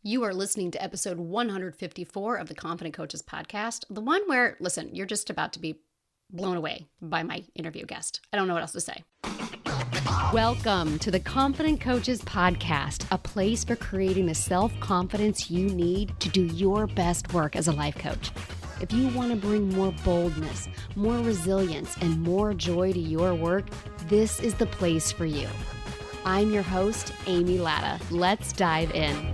You are listening to episode 154 of the Confident Coaches podcast, the one where, listen, you're just about to be blown away by my interview guest. I don't know what else to say. Welcome to the Confident Coaches podcast, a place for creating the self-confidence you need to do your best work as a life coach. If you want to bring more boldness, more resilience, and more joy to your work, this is the place for you. I'm your host, Amy Latta. Let's dive in.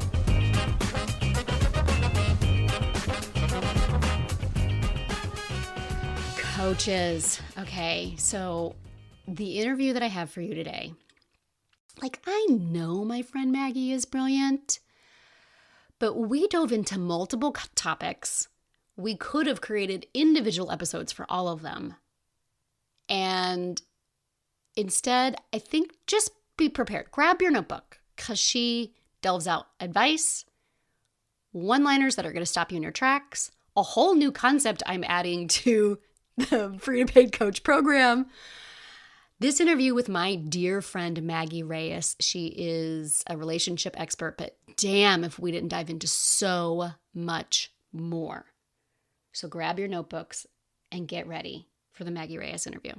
Coaches. Okay, so the interview that I have for you today, I know my friend Maggie is brilliant, but we dove into multiple topics. We could have created individual episodes for all of them. And instead, I think just be prepared. Grab your notebook because she delves out advice, one-liners that are going to stop you in your tracks, a whole new concept I'm adding to the free to paid coach program. This interview with my dear friend Maggie Reyes, she is a relationship expert, but damn if we didn't dive into so much more. So grab your notebooks and get ready for the Maggie Reyes interview.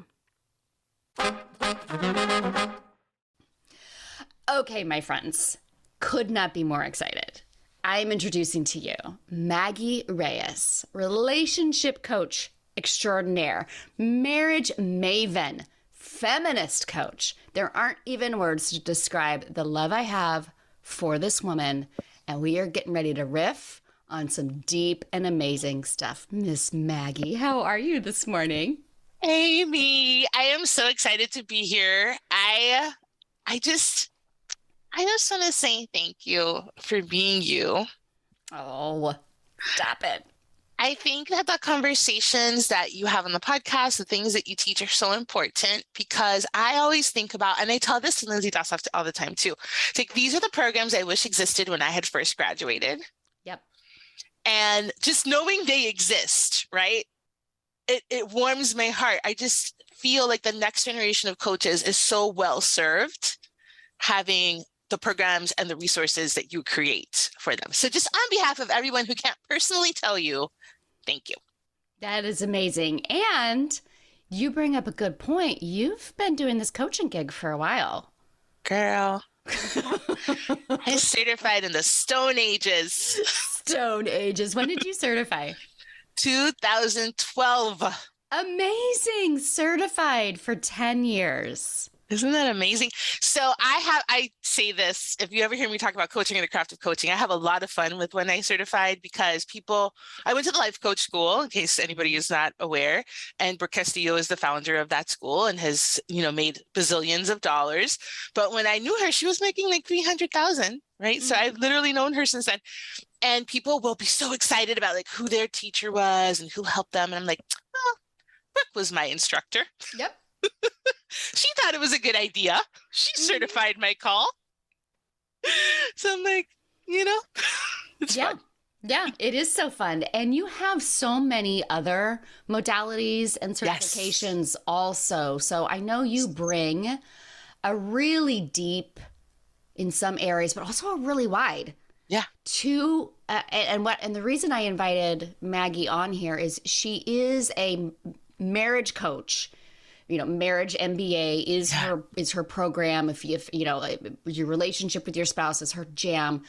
Okay, my friends, could not be more excited. I'm introducing to you Maggie Reyes, relationship coach extraordinaire, marriage maven, feminist coach. There aren't even words to describe the love I have for this woman, and we are getting ready to riff on some deep and amazing stuff. Miss Maggie, how are you this morning? Amy, I am so excited to be here. I just want to say thank you for being you. Oh, stop it. I think that the conversations that you have on the podcast, the things that you teach are so important because I always think about, and I tell this to Lindsay Dossoff all the time too, it's like these are the programs I wish existed when I had first graduated. Yep. And just knowing they exist, right? It warms my heart. I just feel like the next generation of coaches is so well served having the programs and the resources that you create for them. So just on behalf of everyone who can't personally tell you, thank you. That is amazing. And you bring up a good point. You've been doing this coaching gig for a while. Girl, I certified in the Stone Ages. Stone Ages. When did you certify? 2012. Amazing. Certified for 10 years. Isn't that amazing? So I say this, if you ever hear me talk about coaching and the craft of coaching, I have a lot of fun with when I certified because I went to the life coach school, in case anybody is not aware, and Brooke Castillo is the founder of that school and has, made bazillions of dollars. But when I knew her, she was making like $300,000, right? Mm-hmm. So I've literally known her since then. And people will be so excited about like who their teacher was and who helped them. And I'm like, well, Brooke was my instructor. Yep. She thought it was a good idea. She certified my call. So I'm like, it's fun. Yeah, it is so fun. And you have so many other modalities and certifications also. So I know you bring a really deep in some areas, but also a really wide. Yeah. And the reason I invited Maggie on here is she is a marriage coach. Marriage MBA is her program. If your relationship with your spouse is her jam,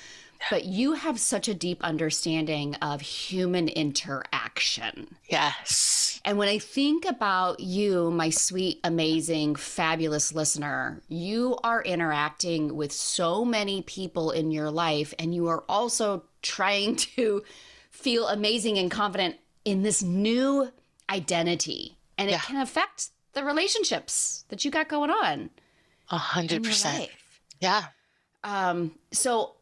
but you have such a deep understanding of human interaction. Yes. And when I think about you, my sweet, amazing, fabulous listener, you are interacting with so many people in your life, and you are also trying to feel amazing and confident in this new identity, and it can affect the relationships that you got going on. 100%. Yeah. So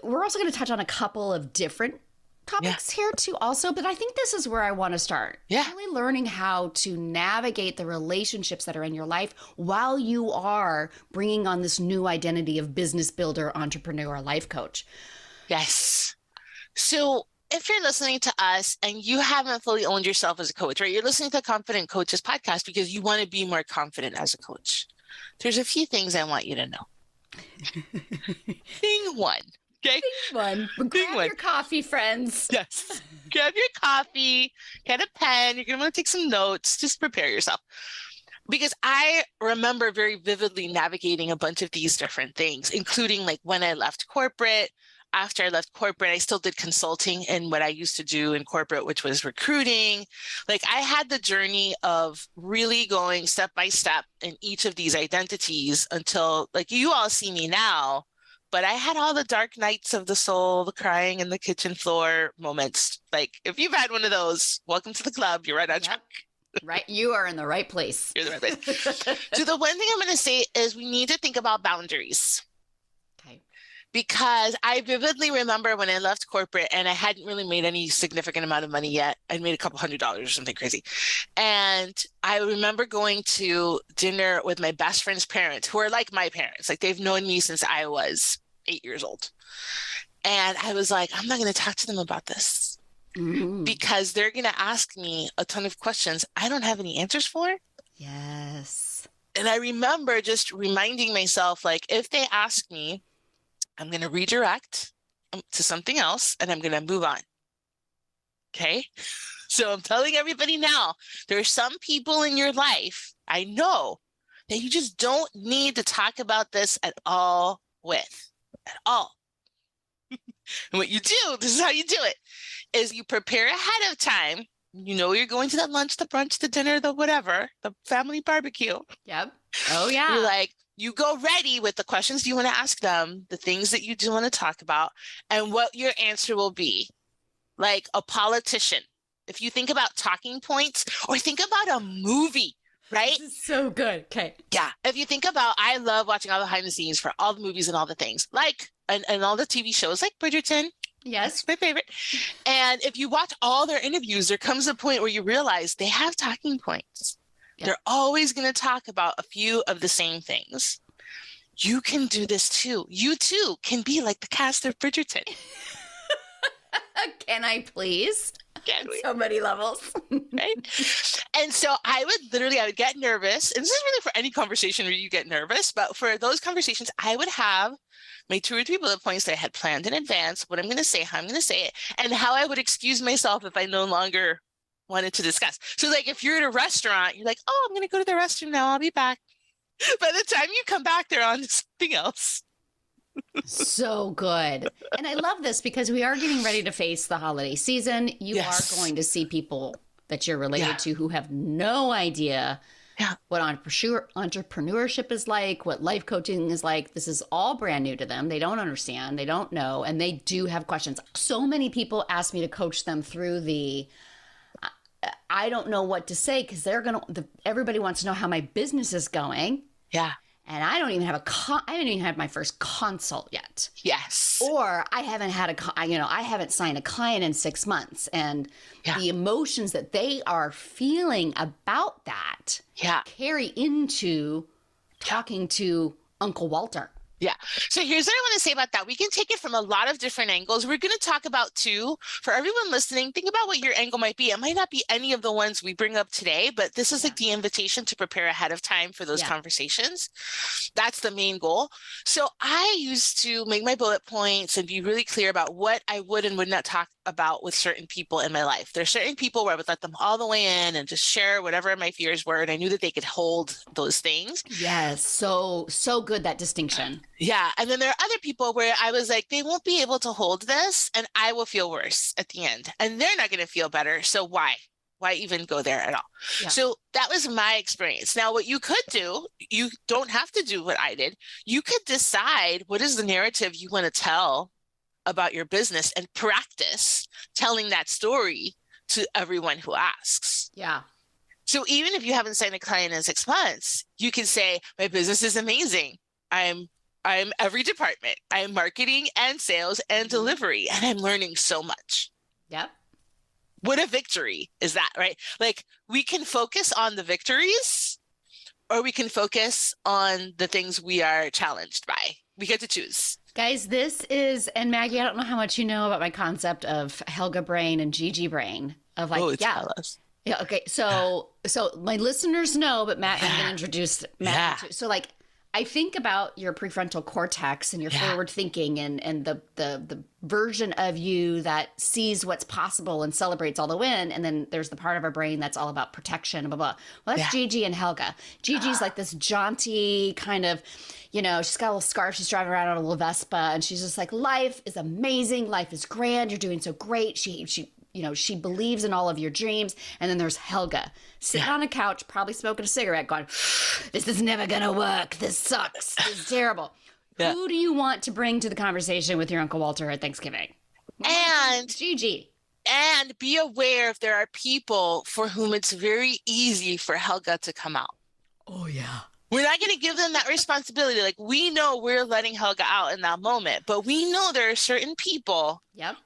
we're also going to touch on a couple of different topics here too also, but I think this is where I want to start. Yeah. Really learning how to navigate the relationships that are in your life while you are bringing on this new identity of business builder, entrepreneur, life coach. Yes. So if you're listening to us and you haven't fully owned yourself as a coach, right? You're listening to Confident Coaches podcast because you want to be more confident as a coach. There's a few things I want you to know. Thing one, Okay. Big one. Big Grab one. your coffee, friends. Yes. Grab your coffee, get a pen. You're going to want to take some notes. Just prepare yourself. Because I remember very vividly navigating a bunch of these different things, including like when I left corporate. After I left corporate, I still did consulting in what I used to do in corporate, which was recruiting. Like I had the journey of really going step by step in each of these identities until like you all see me now, but I had all the dark nights of the soul, the crying in the kitchen floor moments. Like if you've had one of those, welcome to the club. You're right on track. Right. You are in the right place. You're the right place. So the one thing I'm going to say is we need to think about boundaries. Okay. Because I vividly remember when I left corporate and I hadn't really made any significant amount of money yet. I'd made a couple $100s or something crazy. And I remember going to dinner with my best friend's parents, who are like my parents. Like they've known me since I was 8 years old. And I was like, I'm not going to talk to them about this because they're going to ask me a ton of questions I don't have any answers for. Yes. And I remember just reminding myself, like, if they ask me, I'm going to redirect to something else and I'm going to move on. Okay. So I'm telling everybody now, there are some people in your life, I know, that you just don't need to talk about this at all with, at all. And what you do, this is how you do it, is you prepare ahead of time. You know, you're going to that lunch, the brunch, the dinner, the whatever, the family barbecue. Yep. Oh, yeah. You're like, you go ready with the questions you want to ask them, the things that you do want to talk about, and what your answer will be. Like a politician. If you think about talking points or think about a movie, right? This is so good. Okay. Yeah. If you think about, I love watching all the behind the scenes for all the movies and all the things, like, and all the TV shows like Bridgerton. Yes. That's my favorite. And if you watch all their interviews, there comes a point where you realize they have talking points. Yep. They're always going to talk about a few of the same things. You can do this too. You too can be like the cast of Bridgerton. Can I please? Can we? So many levels. Right? And so I would get nervous. And this is really for any conversation where you get nervous. But for those conversations, I would have my 2 or 3 bullet points that I had planned in advance, what I'm going to say, how I'm going to say it, and how I would excuse myself if I no longer wanted to discuss. So like if you're at a restaurant, you're like, oh, I'm going to go to the restroom now. I'll be back. By the time you come back, they're on to something else. So good. And I love this because we are getting ready to face the holiday season. You Yes. are going to see people that you're related to who have no idea what entrepreneurship is like, what life coaching is like. This is all brand new to them. They don't understand. They don't know. And they do have questions. So many people ask me to coach them through the I don't know what to say because everybody wants to know how my business is going. Yeah. And I don't even have I haven't even had my first consult yet. Yes. Or I haven't had I haven't signed a client in 6 months. And the emotions that they are feeling about that carry into talking to Uncle Walter. Yeah. So here's what I want to say about that. We can take it from a lot of different angles. We're going to talk about two. For everyone listening, think about what your angle might be. It might not be any of the ones we bring up today, but this is like the invitation to prepare ahead of time for those conversations. That's the main goal. So I used to make my bullet points and be really clear about what I would and would not talk about with certain people in my life. There's certain people where I would let them all the way in and just share whatever my fears were. And I knew that they could hold those things. Yes. So good, that distinction. Yeah. And then there are other people where I was like, they won't be able to hold this and I will feel worse at the end and they're not going to feel better. So why even go there at all? Yeah. So that was my experience. Now, what you could do, you don't have to do what I did. You could decide what is the narrative you want to tell about your business and practice telling that story to everyone who asks. Yeah. So even if you haven't signed a client in 6 months, you can say, my business is amazing. I'm every department. I am marketing and sales and delivery, and I'm learning so much. Yep. What a victory is that, right? Like we can focus on the victories or we can focus on the things we are challenged by. We get to choose. Guys, this is, and Maggie, I don't know how much you know about my concept of Helga brain and Gigi brain of like, tell us. Yeah. Okay. So my listeners know, but Matt, I'm going to introduce Matt. So like, I think about your prefrontal cortex and your forward thinking and the version of you that sees what's possible and celebrates all the win. And then there's the part of our brain that's all about protection, blah, blah. Well, that's Gigi and Helga. Gigi's like this jaunty kind of, she's got a little scarf. She's driving around on a little Vespa and she's just like, life is amazing. Life is grand. You're doing so great. She believes in all of your dreams. And then there's Helga sitting on a couch, probably smoking a cigarette, going, this is never going to work. This sucks. This is terrible. Yeah. Who do you want to bring to the conversation with your Uncle Walter at Thanksgiving? And Gigi. And be aware if there are people for whom it's very easy for Helga to come out. Oh, yeah. We're not going to give them that responsibility. Like, we know we're letting Helga out in that moment, but we know there are certain people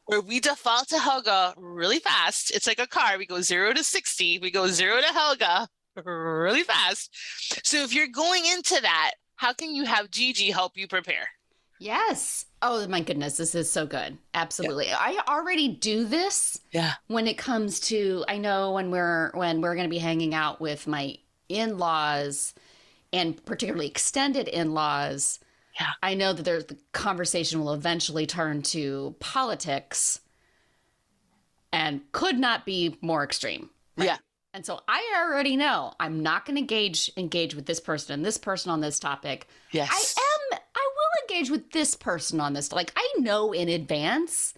where we default to Helga really fast. It's like a car. We go 0 to 60. We go 0 to Helga really fast. So if you're going into that, how can you have Gigi help you prepare? Yes. Oh, my goodness. This is so good. Absolutely. Yeah. I already do this when it comes to, I know when we're going to be hanging out with my in-laws, and particularly extended in-laws, I know that the conversation will eventually turn to politics and could not be more extreme. Right? Yeah. And so I already know I'm not going to engage with this person and this person on this topic. Yes. I will engage with this person on this. Like, I know in advance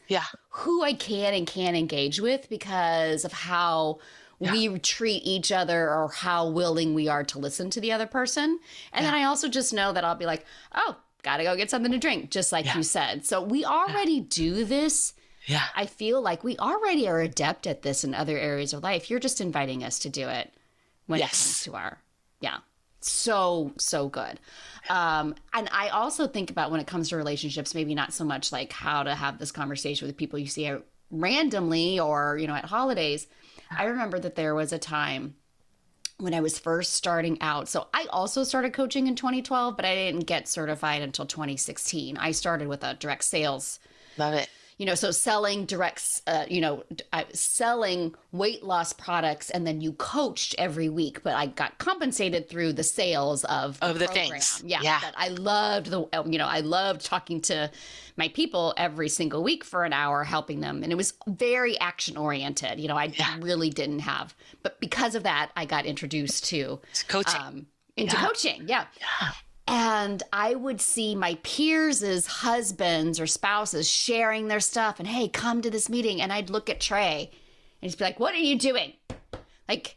who I can and can't engage with because of how we treat each other or how willing we are to listen to the other person. And then I also just know that I'll be like, oh, gotta go get something to drink, just like you said. So we already do this. Yeah. I feel like we already are adept at this in other areas of life. You're just inviting us to do it when it comes to our, so good. And I also think about when it comes to relationships, maybe not so much like how to have this conversation with people you see randomly or, at holidays. I remember that there was a time when I was first starting out. So I also started coaching in 2012, but I didn't get certified until 2016. I started with a direct sales. Love it. So selling selling weight loss products, and then you coached every week, but I got compensated through the sales of the program. Things. Yeah. But I loved I loved talking to my people every single week for an hour, helping them. And it was very action oriented. I really didn't have, but because of that, I got introduced to coaching. Coaching. Yeah. And I would see my peers' husbands or spouses sharing their stuff and, hey, come to this meeting. And I'd look at Trey and just be like, what are you doing? Like,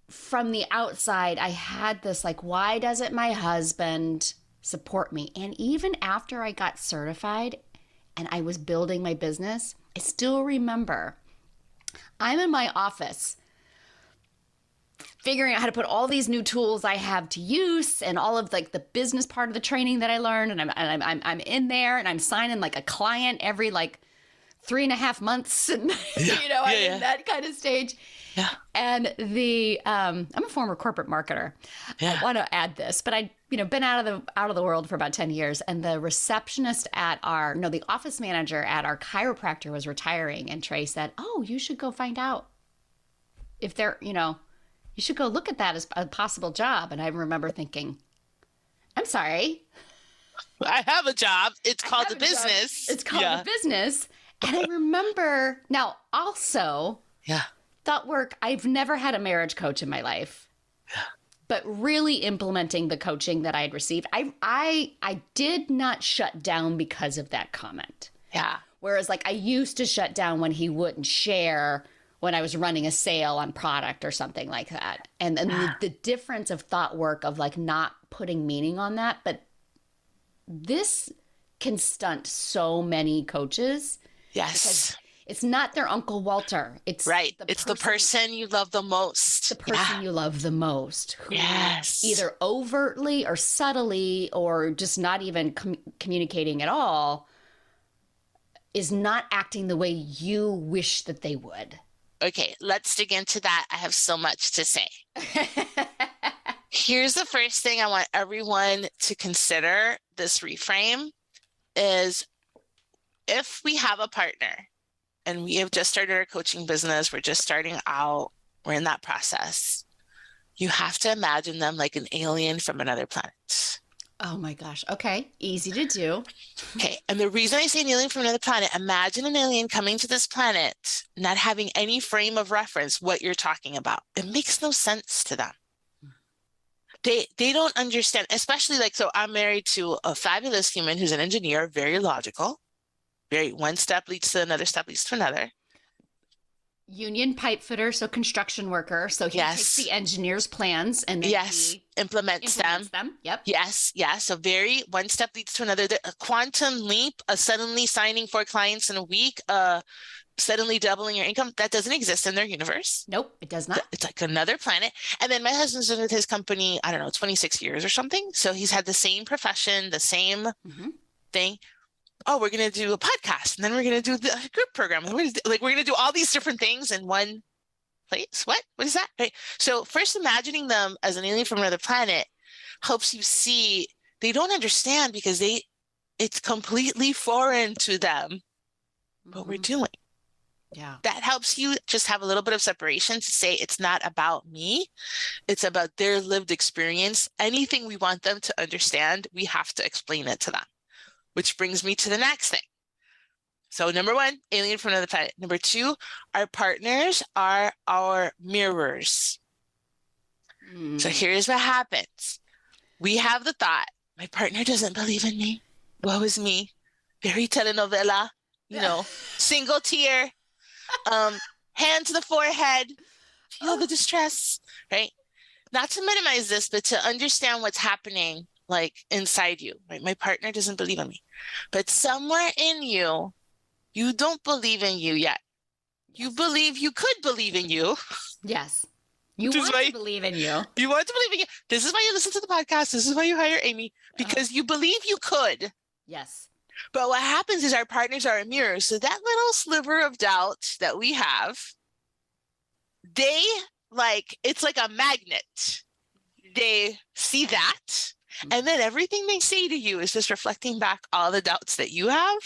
from the outside, I had this, like, why doesn't my husband support me? And even after I got certified and I was building my business, I still remember I'm in my office figuring out how to put all these new tools I have to use and all of like the business part of the training that I learned. And I'm in there and I'm signing like a client every like 3.5 months and, I'm in that kind of stage. Yeah. And I'm a former corporate marketer. Yeah. I want to add this, but I'd, been out of the world for about 10 years. And the receptionist the office manager at our chiropractor was retiring. And Trey said, oh, you should go find out if they're, you should go look at that as a possible job. And I remember thinking, I'm sorry. I have a job. It's called a business. It's called a business. And I remember now also thought work. I've never had a marriage coach in my life, but really implementing the coaching that I had received. I did not shut down because of that comment. Yeah. Whereas like I used to shut down when he wouldn't share when I was running a sale on product or something like that. And the difference of thought work of like not putting meaning on that. But this can stunt so many coaches. Yes. It's not their Uncle Walter. It's right. It's the person you love the most. The person you love the most. Who either overtly or subtly or just not even communicating at all is not acting the way you wish that they would. Okay, let's dig into that. I have so much to say. Here's the first thing I want everyone to consider this reframe is if we have a partner and we have just started our coaching business, we're just starting out, we're in that process. You have to imagine them like an alien from another planet. Oh my gosh. Okay. Easy to do. Okay. And the reason I say an alien from another planet, imagine an alien coming to this planet, not having any frame of reference what you're talking about. It makes no sense to them. They don't understand, especially like, so I'm married to a fabulous human who's an engineer, very logical, very one step leads to another step leads to another. Union pipe fitter, so construction worker. So he takes the engineer's plans and then he implements them. Yep. Yes. So very one step leads to another. A quantum leap, a suddenly signing 4 clients in a week, suddenly doubling your income, that doesn't exist in their universe. Nope, it does not. It's like another planet. And then my husband's been with his company, I don't know, 26 years or something. So he's had the same profession, the same thing. Oh, we're going to do a podcast, and then we're going to do the group program. And we're going to do all these different things in one place. What is that? Right. So first imagining them as an alien from another planet helps you see they don't understand because it's completely foreign to them what we're doing. Yeah. That helps you just have a little bit of separation to say it's not about me. It's about their lived experience. Anything we want them to understand, we have to explain it to them. Which brings me to the next thing. So number 1, alien from another planet. Number 2, our partners are our mirrors. So here's what happens. We have the thought, my partner doesn't believe in me. Woe is me. Very telenovela, single tear, hand to the forehead, feel the distress, right? Not to minimize this, but to understand what's happening like inside you, right? My partner doesn't believe in me, but somewhere in you, you don't believe in you yet. You believe you could believe in you. Yes. You want to believe in you. You want to believe in you. This is why you listen to the podcast. This is why you hire Amy, because you believe you could. Yes. But what happens is our partners are a mirror. So that little sliver of doubt that we have, it's like a magnet. They see that. And then everything they say to you is just reflecting back all the doubts that you have.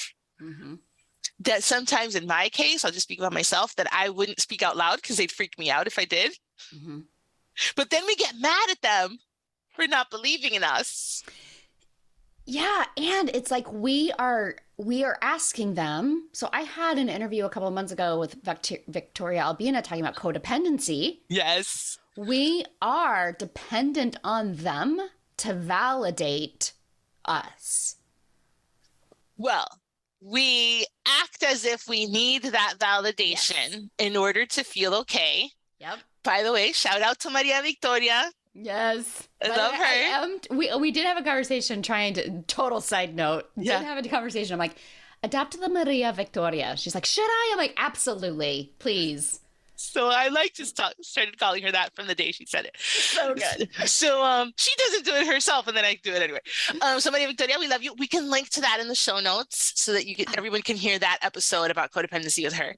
That sometimes in my case, I'll just speak about myself, that I wouldn't speak out loud because they'd freak me out if I did. But then we get mad at them for not believing in us. Yeah. And it's like we are asking them. So I had an interview a couple of months ago with Victoria Albina talking about codependency. Yes. We are dependent on them to validate us. Well, we act as if we need that validation in order to feel okay. Yep. By the way, shout out to Maria Victoria. Yes. I love her. We did have a conversation total side note. Did have a conversation. I'm like, adapt to the Maria Victoria. She's like, should I? I'm like, absolutely. Please. So I started calling her that from the day she said it. So good. So she doesn't do it herself, and then I do it anyway. So Maria Victoria, we love you. We can link to that in the show notes so that everyone can hear that episode about codependency with her.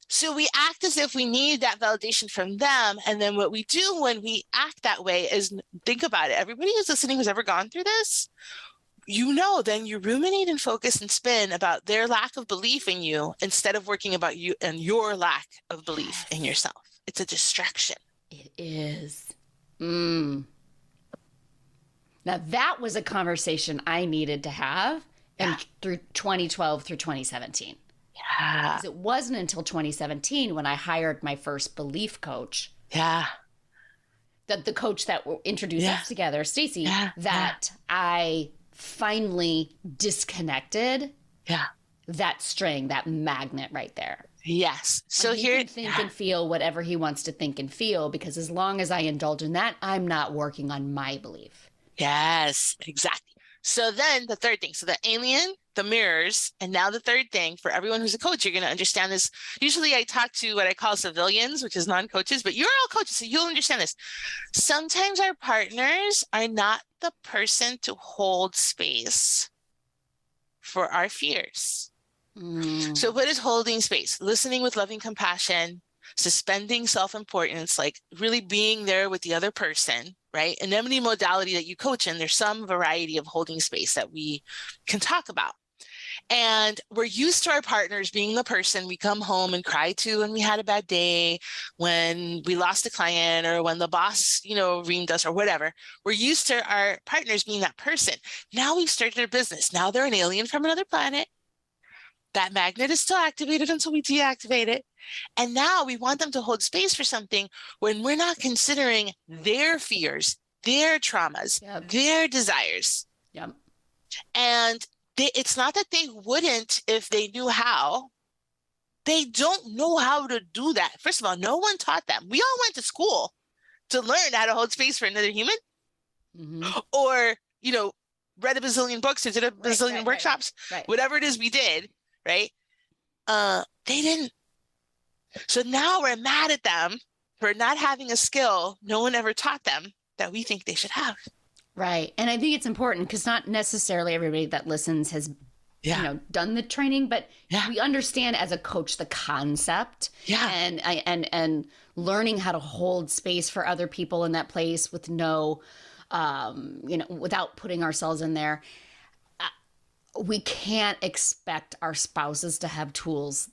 So we act as if we need that validation from them, and then what we do when we act that way is think about it. Everybody who's listening who's ever gone through this, then you ruminate and focus and spin about their lack of belief in you instead of working about you and your lack of belief in yourself. It's a distraction. It is. Now that was a conversation I needed to have through 2012 through 2017. Yeah. Because it wasn't until 2017 when I hired my first belief coach. Yeah. The coach that introduced us together, Stacy, I finally disconnected that string, that magnet right there. Yes. So he can think and feel whatever he wants to think and feel, because as long as I indulge in that, I'm not working on my belief. Yes, exactly. So then the third thing, so the alien, the mirrors, and now the third thing for everyone who's a coach, you're going to understand this. Usually I talk to what I call civilians, which is non-coaches, but you're all coaches, so you'll understand this. Sometimes our partners are not the person to hold space for our fears. So what is holding space? Listening with loving compassion, suspending self-importance, like really being there with the other person, right? In any modality that you coach in, there's some variety of holding space that we can talk about. And we're used to our partners being the person we come home and cry to when we had a bad day, when we lost a client, or when the boss, reamed us or whatever. We're used to our partners being that person. Now we've started a business. Now they're an alien from another planet. That magnet is still activated until we deactivate it. And now we want them to hold space for something when we're not considering their fears, their traumas, their desires. Yep. And it's not that they wouldn't if they knew how. They don't know how to do that. First of all, no one taught them. We all went to school to learn how to hold space for another human, or, read a bazillion books or did a bazillion workshops, whatever it is we did, right? They didn't. So now we're mad at them for not having a skill no one ever taught them that we think they should have. Right. And I think it's important because not necessarily everybody that listens has done the training, but we understand as a coach the concept and learning how to hold space for other people in that place with no, without putting ourselves in there. We can't expect our spouses to have tools,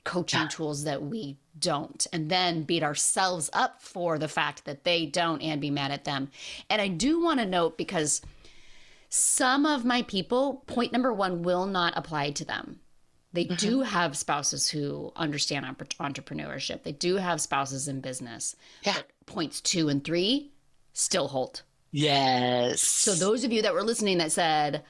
coaching tools that we don't, and then beat ourselves up for the fact that they don't and be mad at them. And I do want to note, because some of my people, point number one, will not apply to them. They do have spouses who understand entrepreneurship. They do have spouses in business. Yeah. But points 2 and 3 still hold. Yes. So those of you that were listening that said,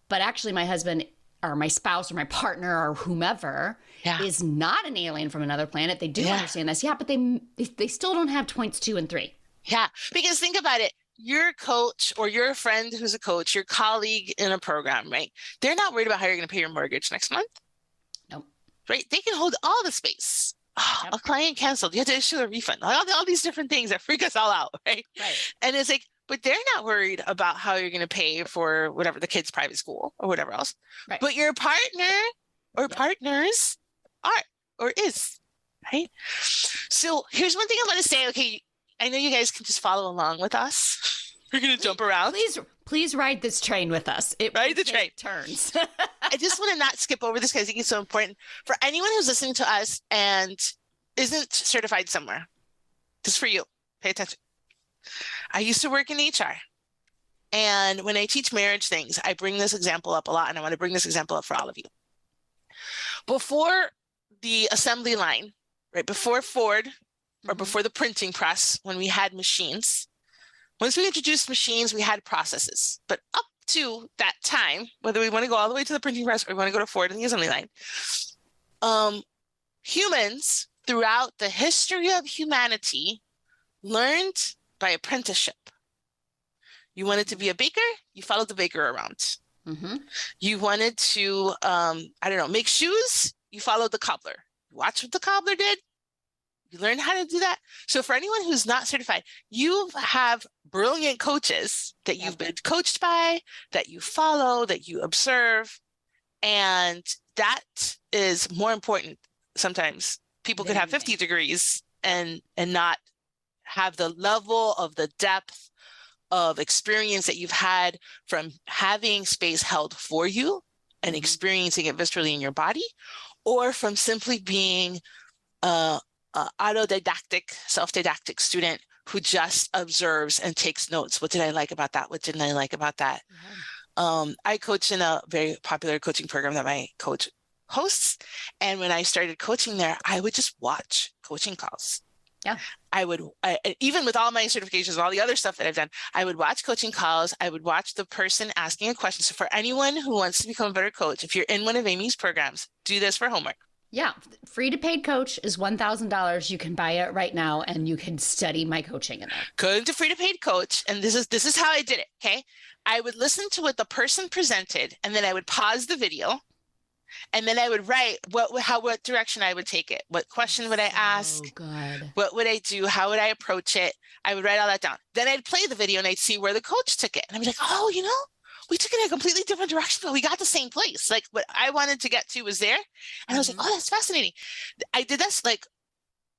but actually my husband or my spouse or my partner or whomever is not an alien from another planet. They do understand this. Yeah, but they still don't have points 2 and 3. Yeah, because think about it. Your coach or your friend who's a coach, your colleague in a program, right? They're not worried about how you're going to pay your mortgage next month. Nope. Right? They can hold all the space. Oh, a client canceled. You have to issue a refund. All these different things that freak us all out, right? Right. And it's like, but they're not worried about how you're going to pay for whatever the kid's private school or whatever else. Right. But your partner or partners are or is, right? So here's one thing I want to say. Okay, I know you guys can just follow along with us. We're going to jump around. Please ride this train with us. Ride the train. Turns. I just want to not skip over this because I think it's so important for anyone who's listening to us and isn't certified somewhere. Just for you, pay attention. I used to work in HR. And when I teach marriage things, I bring this example up a lot. And I want to bring this example up for all of you. Before the assembly line, right before Ford, or before the printing press, when we had machines. Once we introduced machines, we had processes. But up to that time, whether we want to go all the way to the printing press or we want to go to Ford and the assembly line, humans throughout the history of humanity learned by apprenticeship. You wanted to be a baker, you followed the baker around. You wanted to, make shoes, you followed the cobbler. Watch what the cobbler did. You learn how to do that. So for anyone who's not certified, you have brilliant coaches that you've been coached by, that you follow, that you observe. And that is more important. Sometimes people could have 50 degrees and not have the level of the depth of experience that you've had from having space held for you and experiencing it viscerally in your body, or from simply being autodidactic, self-didactic student who just observes and takes notes. What did I like about that? What didn't I like about that? I coach in a very popular coaching program that my coach hosts. And when I started coaching there, I would just watch coaching calls. Yeah. Even with all my certifications and all the other stuff that I've done, I would watch coaching calls. I would watch the person asking a question. So for anyone who wants to become a better coach, if you're in one of Amy's programs, do this for homework. Yeah. Free to paid coach is $1,000. You can buy it right now and you can study my coaching in there. Go to free to paid coach. And this is how I did it. Okay. I would listen to what the person presented and then I would pause the video. And then I would write what direction I would take it. What question would I ask? Oh, good. What would I do? How would I approach it? I would write all that down. Then I'd play the video and I'd see where the coach took it. And I'd be like, oh, we took it in a completely different direction, but we got the same place. Like what I wanted to get to was there. And I was like, oh, that's fascinating. I did this like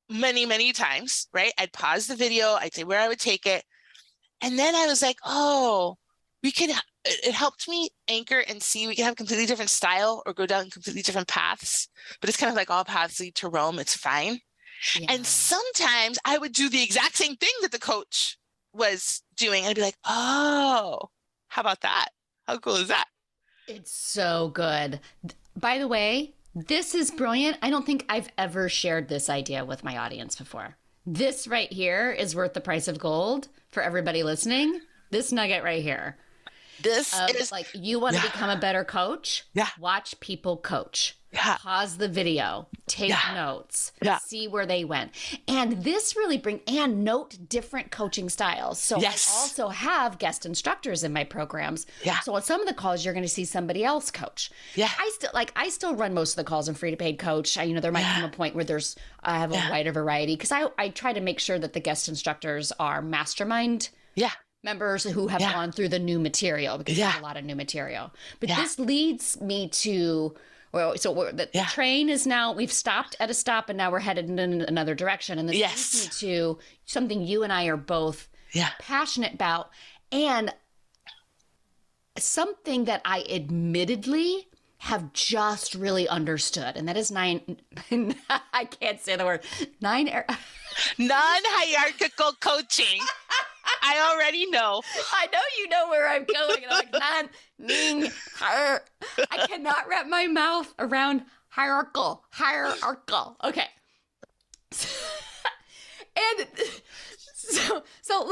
many, many times, right? I'd pause the video. I'd say where I would take it. And then I was like, oh, we could it helped me anchor and see we can have completely different style or go down completely different paths, but it's kind of like all paths lead to Rome. It's fine. Yeah. And sometimes I would do the exact same thing that the coach was doing. And I'd be like, oh, how about that? How cool is that? It's so good. By the way, this is brilliant. I don't think I've ever shared this idea with my audience before. This right here is worth the price of gold for everybody listening. This nugget right here. This is like, you want to become a better coach? Yeah. Watch people coach. Yeah. Pause the video, take notes, Yeah. see where they went. And this really and note different coaching styles. So Yes. I also have guest instructors in my programs. Yeah. So on some of the calls, you're going to see somebody else coach. Yeah. I still run most of the calls in free to paid coach. There might come a point where I have a wider variety, because I try to make sure that the guest instructors are mastermind members who have gone through the new material, because there's a lot of new material. But this leads me to, the train is now, we've stopped at a stop and now we're headed in another direction. And this leads me to something you and I are both passionate about, and something that I admittedly have just really understood. And that is I can't say the word, non-hierarchical coaching. I already know. I know you know where I'm going. And I'm like, I cannot wrap my mouth around hierarchical. Okay. And so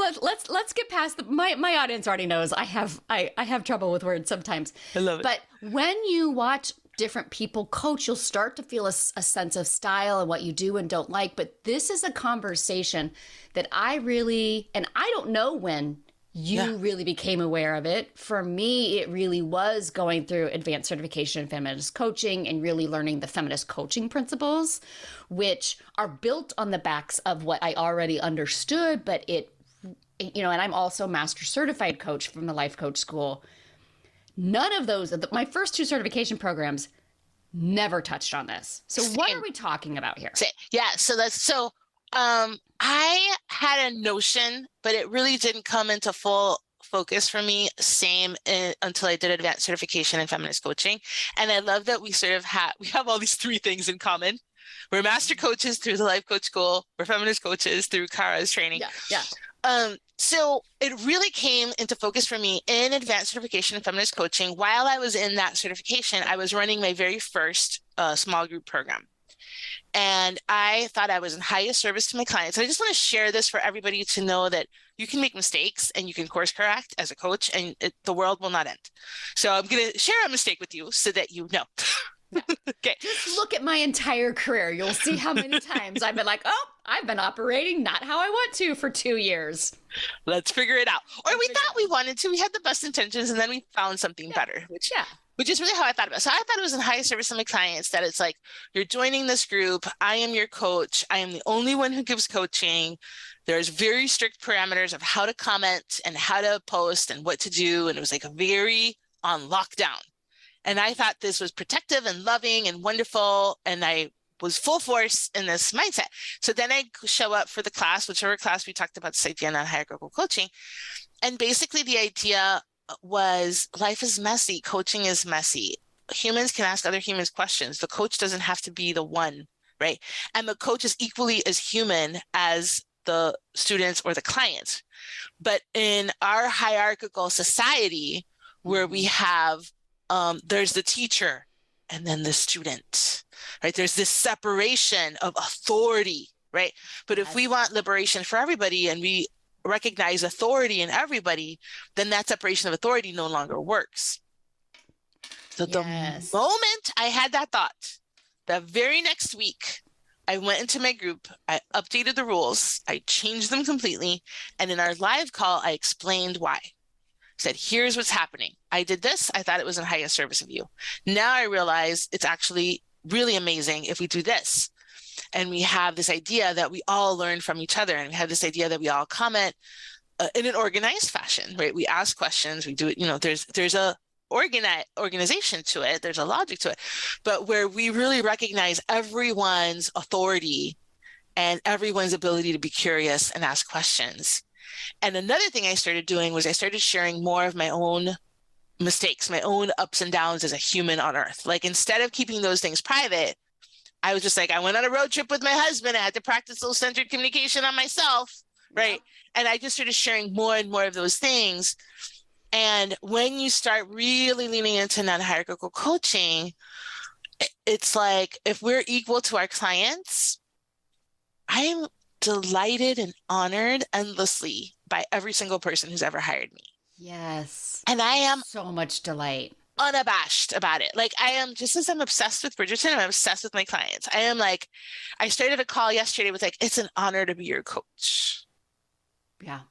let's get past my audience already knows I have trouble with words sometimes. I love it. But when you watch different people coach, you'll start to feel a sense of style and what you do and don't like. But this is a conversation that I don't know when you really became aware of it. For me, it really was going through advanced certification in feminist coaching and really learning the feminist coaching principles, which are built on the backs of what I already understood. But and I'm also master certified coach from the Life Coach School. None of those, my first 2 certification programs never touched on this. So what are we talking about here? Yeah. So I had a notion, but it really didn't come into full focus for me. Until I did advanced certification in feminist coaching. And I love that we have all these 3 things in common. We're master coaches through the Life Coach School. We're feminist coaches through Kara's training. Yeah. So it really came into focus for me in advanced certification in feminist coaching. While I was in that certification, I was running my very first small group program. And I thought I was in highest service to my clients. And I just want to share this for everybody to know that you can make mistakes and you can course correct as a coach, and the world will not end. So I'm going to share a mistake with you so that you know. Okay. Just look at my entire career. You'll see how many times I've been like, I've been operating not how I want to for 2 years. Let's figure it out. Or we thought we wanted to. We had the best intentions, and then we found something better, which is really how I thought about it. So I thought it was in high service to my clients, that it's like, you're joining this group. I am your coach. I am the only one who gives coaching. There's very strict parameters of how to comment and how to post and what to do. And it was like a very on lockdown. And I thought this was protective and loving and wonderful. And I was full force in this mindset. So then I show up for the class, whichever class we talked about this idea on hierarchical coaching. And basically the idea was, life is messy. Coaching is messy. Humans can ask other humans questions. The coach doesn't have to be the one, right? And the coach is equally as human as the students or the clients. But in our hierarchical society, where we have there's the teacher and then the student, right? There's this separation of authority, right? But if we want liberation for everybody and we recognize authority in everybody, then that separation of authority no longer works. So the moment I had that thought, the very next week, I went into my group, I updated the rules, I changed them completely. And in our live call, I explained why. Said, here's what's happening. I did this. I thought it was in highest service of you. Now I realize it's actually really amazing if we do this. And we have this idea that we all learn from each other. And we have this idea that we all comment in an organized fashion, right? We ask questions, we do it, there's a organization to it. There's a logic to it, but where we really recognize everyone's authority and everyone's ability to be curious and ask questions. And another thing I started doing was I started sharing more of my own mistakes, my own ups and downs as a human on earth. Like instead of keeping those things private, I was just like, I went on a road trip with my husband. I had to practice low-centered communication on myself, right? Yep. And I just started sharing more and more of those things. And when you start really leaning into non-hierarchical coaching, it's like if we're equal to our clients, I'm delighted and honored endlessly by every single person who's ever hired me. Yes. And I am so much delight. unabashed about it. Like I am, just as I'm obsessed with Bridgerton, I'm obsessed with my clients. I am like, I started a call yesterday with like, it's an honor to be your coach. Yeah.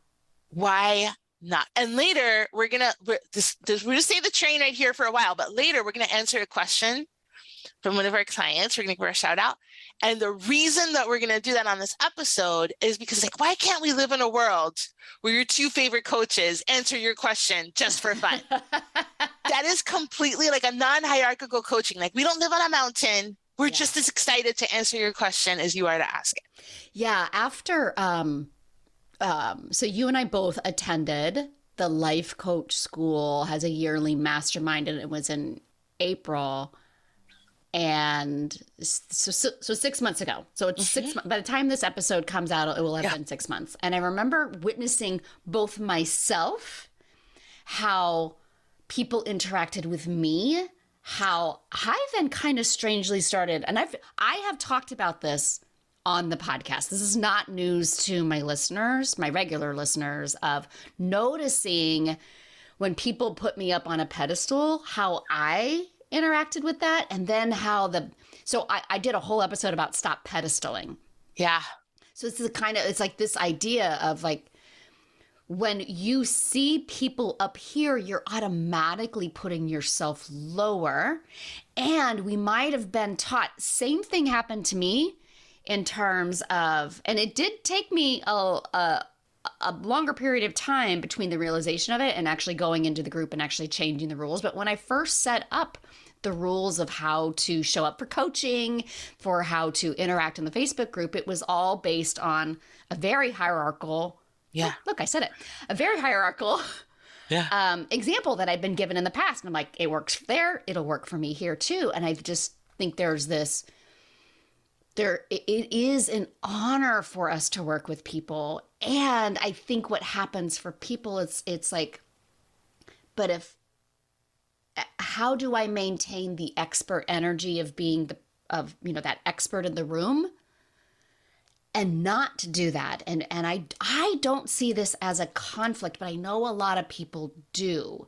Why not? And later we're gonna stay the train right here for a while, but later we're gonna answer a question from one of our clients. We're gonna give her a shout out. And the reason that we're gonna do that on this episode is because like, why can't we live in a world where your two favorite coaches answer your question just for fun? That is completely like a non-hierarchical coaching. Like we don't live on a mountain. We're just as excited to answer your question as you are to ask it. Yeah. After, so you and I both attended the Life Coach School, has a yearly mastermind, and it was in April. And so 6 months ago. So it's 6 months. By the time this episode comes out, it will have been 6 months. And I remember witnessing both myself, how people interacted with me, how I then kind of strangely started, and I have talked about this on the podcast. This is not news to my listeners, my regular listeners, of noticing when people put me up on a pedestal, how I interacted with that, and then how so I did a whole episode about stop pedestaling. Yeah. So this is it's like this idea of like, when you see people up here, you're automatically putting yourself lower. And we might have been taught, same thing happened to me in terms of, and it did take me a longer period of time between the realization of it and actually going into the group and actually changing the rules. But when I first set up the rules of how to show up for coaching, for how to interact in the Facebook group, it was all based on a very hierarchical, look, I said it, a very hierarchical example that I've been given in the past. And I'm like, it works there, it'll work for me here too. And I just think it is an honor for us to work with people. And I think what happens for people, it's like, but how do I maintain the expert energy of being that expert in the room and not to do that? And I don't see this as a conflict, but I know a lot of people do.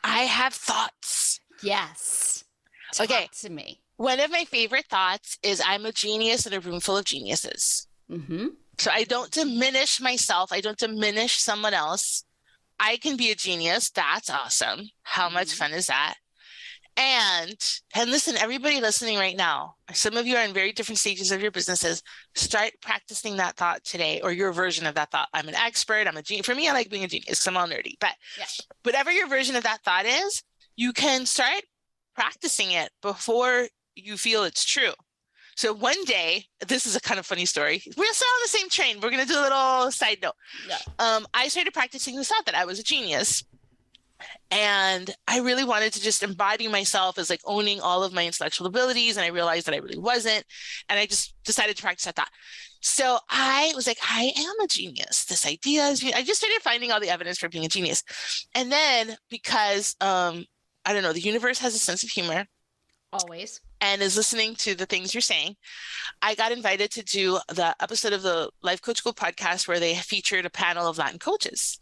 I have thoughts. Yes. Talk to me. One of my favorite thoughts is I'm a genius in a room full of geniuses. Mm-hmm. So I don't diminish myself. I don't diminish someone else. I can be a genius. That's awesome. How much fun is that? And listen, everybody listening right now, some of you are in very different stages of your businesses. Start practicing that thought today, or your version of that thought. I'm an expert. I'm a genius. For me, I like being a genius because I'm all nerdy. But whatever your version of that thought is, you can start practicing it before you feel it's true. So one day, this is a kind of funny story. We're still on the same train. We're going to do a little side note. Yeah. I started practicing this thought that I was a genius. And I really wanted to just embody myself as like owning all of my intellectual abilities. And I realized that I really wasn't. And I just decided to practice that thought. So I was like, I am a genius. This idea is, I just started finding all the evidence for being a genius. And then because, I don't know, the universe has a sense of humor. Always. And is listening to the things you're saying, I got invited to do the episode of the Life Coach School podcast where they featured a panel of Latin coaches.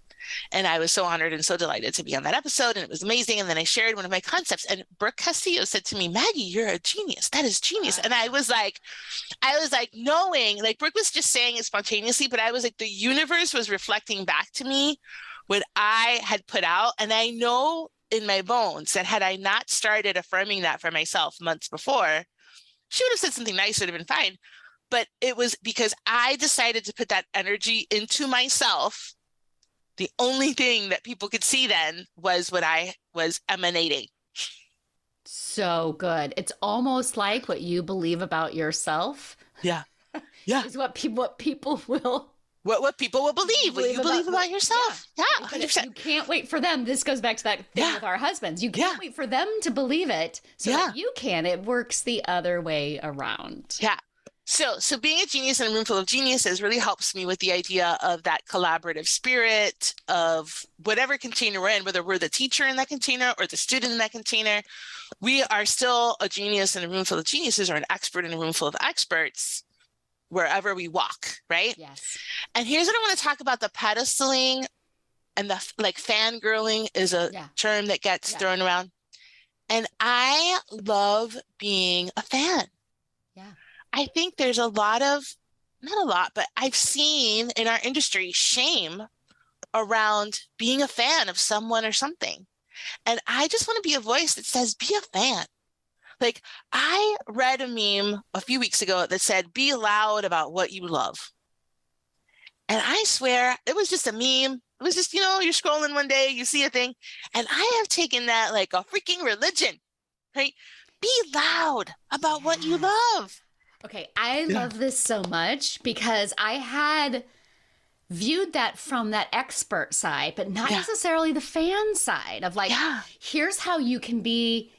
And I was so honored and so delighted to be on that episode. And it was amazing. And then I shared one of my concepts. And Brooke Castillo said to me, Maggie, you're a genius. That is genius. And I was like, knowing, like Brooke was just saying it spontaneously, but I was like, the universe was reflecting back to me what I had put out. And I know in my bones that had I not started affirming that for myself months before, she would have said something nice, would have been fine. But it was because I decided to put that energy into myself. The only thing that people could see then was what I was emanating. So good. It's almost like what you believe about yourself. Yeah. Yeah. Is what people will what people will believe, what you believe about yourself. Yeah, But 100%. you can't wait for them. This goes back to that thing with our husbands. You can't wait for them to believe it so that you can. It works the other way around. Yeah. So being a genius in a room full of geniuses really helps me with the idea of that collaborative spirit of whatever container we're in, whether we're the teacher in that container or the student in that container, we are still a genius in a room full of geniuses or an expert in a room full of experts wherever we walk, right? Yes. And here's what I want to talk about: the pedestaling and the like fangirling is a term that gets thrown around. And I love being a fan. Yeah. I think there's a lot of, not a lot, but I've seen in our industry shame around being a fan of someone or something. And I just want to be a voice that says, be a fan. Like, I read a meme a few weeks ago that said, be loud about what you love. And I swear it was just a meme. It was just, you're scrolling one day, you see a thing. And I have taken that like a freaking religion, right? Be loud about what you love. Okay, I love this so much because I had viewed that from that expert side, but not necessarily the fan side of like, here's how you can be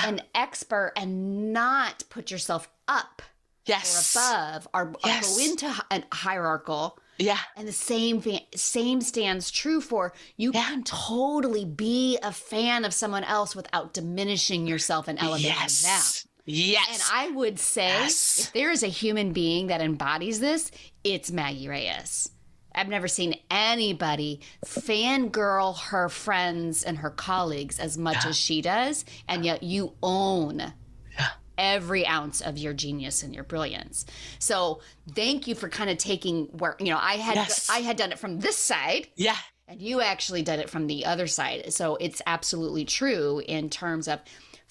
an expert and not put yourself up or above or go into a hierarchical. Yeah. And the same stands true for you can totally be a fan of someone else without diminishing yourself and elevating them. Yes. And I would say if there is a human being that embodies this, it's Maggie Reyes. I've never seen anybody fangirl her friends and her colleagues as much as she does. And yet you own every ounce of your genius and your brilliance. So thank you for kind of taking where, I had done it from this side. Yeah. And you actually did it from the other side. So it's absolutely true in terms of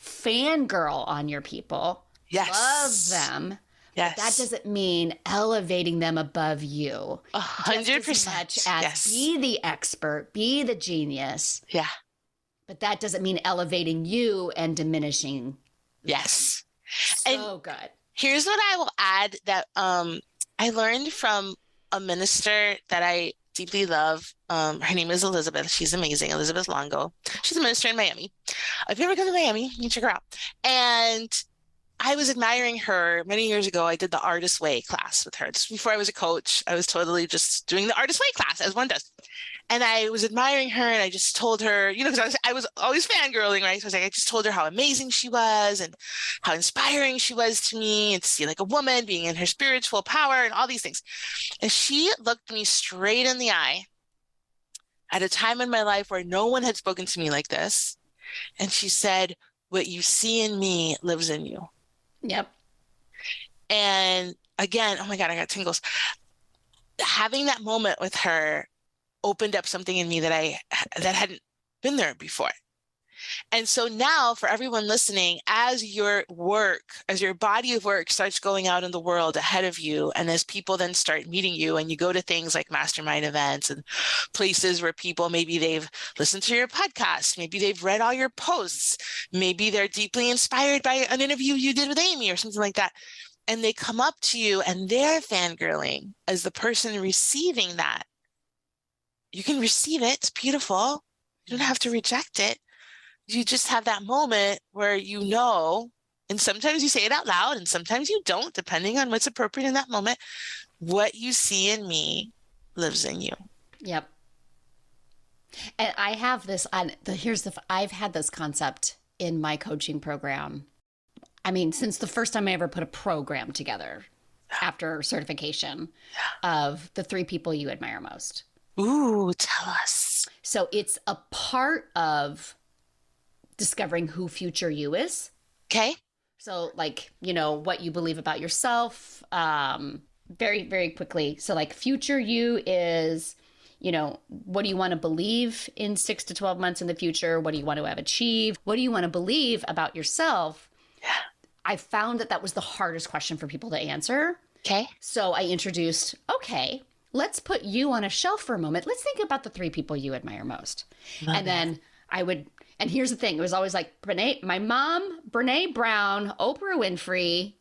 fangirl on your people. Yes. Love them. Yes. But that doesn't mean elevating them above you. 100%. Just as much as be the expert, be the genius. Yeah. But that doesn't mean elevating you and diminishing. Yes. So good. Here's what I will add that I learned from a minister that I deeply love. Her name is Elizabeth. She's amazing. Elizabeth Longo. She's a minister in Miami. If you ever come to Miami, you can check her out. And I was admiring her many years ago. I did the Artist Way class with her. Just before I was a coach, I was totally just doing the Artist Way class as one does. And I was admiring her and I just told her, because I was always fangirling, right? So I just told her how amazing she was and how inspiring she was to me and to see like a woman being in her spiritual power and all these things. And she looked me straight in the eye at a time in my life where no one had spoken to me like this. And she said, what you see in me lives in you. Yep. And again, oh my God, I got tingles. Having that moment with her opened up something in me that hadn't been there before. And so now for everyone listening, as your body of work starts going out in the world ahead of you, and as people then start meeting you and you go to things like mastermind events and places where people, maybe they've listened to your podcast, maybe they've read all your posts, maybe they're deeply inspired by an interview you did with Amy or something like that. And they come up to you and they're fangirling as the person receiving that. You can receive it. It's beautiful. You don't have to reject it. You just have that moment where and sometimes you say it out loud and sometimes you don't, depending on what's appropriate in that moment. What you see in me lives in you. Yep. And I have this, I've had this concept in my coaching program. I mean, since the first time I ever put a program together after certification of the 3 people you admire most. Ooh, tell us. So it's a part of discovering who future you is. Okay. So like, what you believe about yourself, very, very quickly. So like future you is, what do you want to believe in 6 to 12 months in the future? What do you want to have achieved? What do you want to believe about yourself? Yeah. I found that was the hardest question for people to answer. Okay. So I introduced, let's put you on a shelf for a moment. Let's think about the 3 people you admire most. Then and here's the thing. It was always like my mom, Brene Brown, Oprah Winfrey,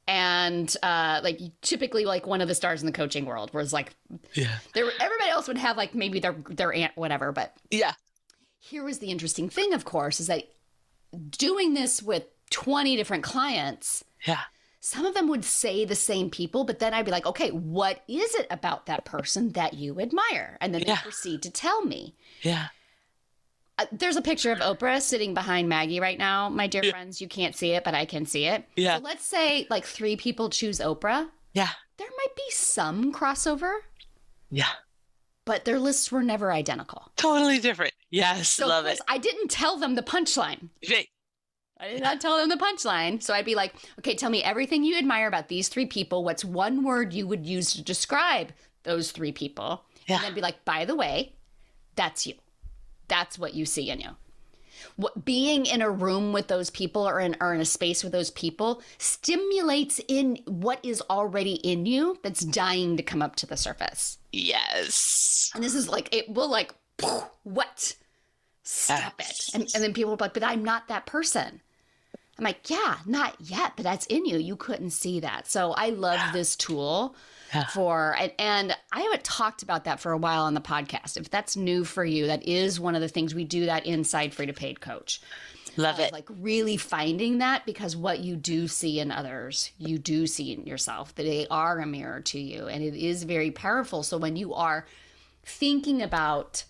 And like typically like one of the stars in the coaching world was like, everybody else would have like maybe their aunt, whatever. But here was the interesting thing, of course, is that doing this with 20 different clients, some of them would say the same people, but then I'd be like, okay, what is it about that person that you admire? And then they proceed to tell me. There's a picture of Oprah sitting behind Maggie right now, my dear friends. You can't see it, but I can see it. So let's say like 3 people choose Oprah. There might be some crossover. But their lists were never identical. Totally different. Yes, so love it. I didn't tell them the punchline. I did not tell them the punchline. So I'd be like, okay, tell me everything you admire about these 3 people. What's one word you would use to describe those 3 people? And then be like, by the way, that's you. That's what you see in you. Being in a room with those people or in a space with those people stimulates in what is already in you that's dying to come up to the surface. Yes. And this is like, it will like, what? Stop it. And then people will be like, but I'm not that person. I'm like, yeah, not yet, but that's in you. You couldn't see that. So I love this tool and I haven't talked about that for a while on the podcast. If that's new for you, that is one of the things we do that inside Free to Paid Coach. Love it. Like really finding that, because what you do see in others, you do see in yourself, that they are a mirror to you. And it is very powerful. So when you are thinking about,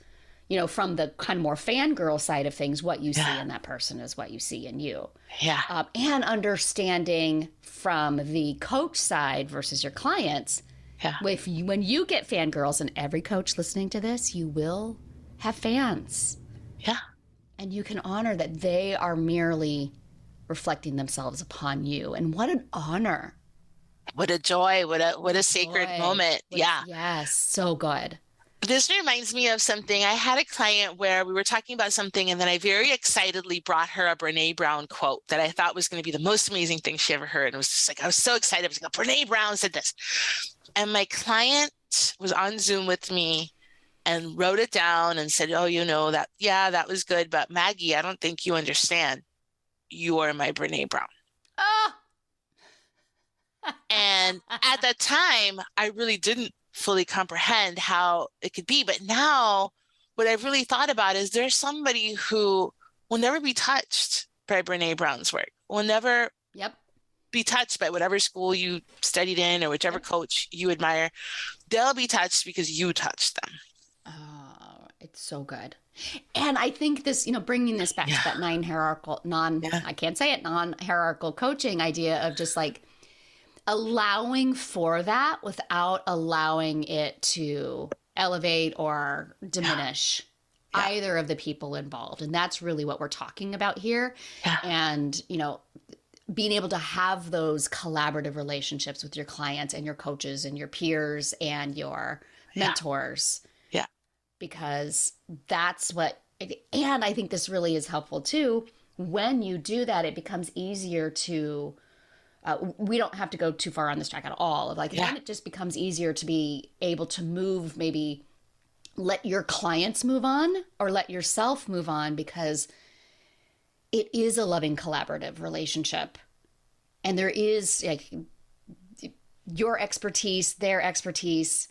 you know, from the kind of more fangirl side of things, what you see in that person is what you see in you. And understanding from the coach side versus your clients. When you get fangirls, and every coach listening to this, you will have fans. And you can honor that they are merely reflecting themselves upon you. And what an honor. What a joy. What a sacred moment. Yes, so good. This reminds me of something. I had a client where we were talking about something, and then I very excitedly brought her a Brene Brown quote that I thought was going to be the most amazing thing she ever heard. And it was just like, I was so excited. I was like, Brene Brown said this. And my client was on Zoom with me and wrote it down and said, oh, you know, that was good. But Maggie, I don't think you understand. You are my Brene Brown. And at that time, I really didn't fully comprehend how it could be. But now what I've really thought about is there's somebody who will never be touched by Brene Brown's work, will never be touched by whatever school you studied in or whichever coach you admire. They'll be touched because you touched them. Oh, it's so good. And I think this, you know, bringing this back to that non-hierarchical coaching idea of just like allowing for that without allowing it to elevate or diminish either of the people involved. And that's really what we're talking about here. And, you know, being able to have those collaborative relationships with your clients and your coaches and your peers and your mentors. Because that's what, and I think this really is helpful too. When you do that, it becomes easier to, we don't have to go too far on this track at all. Like, then it just becomes easier to be able to move, maybe let your clients move on or let yourself move on, because it is a loving collaborative relationship. And there is like your expertise, their expertise.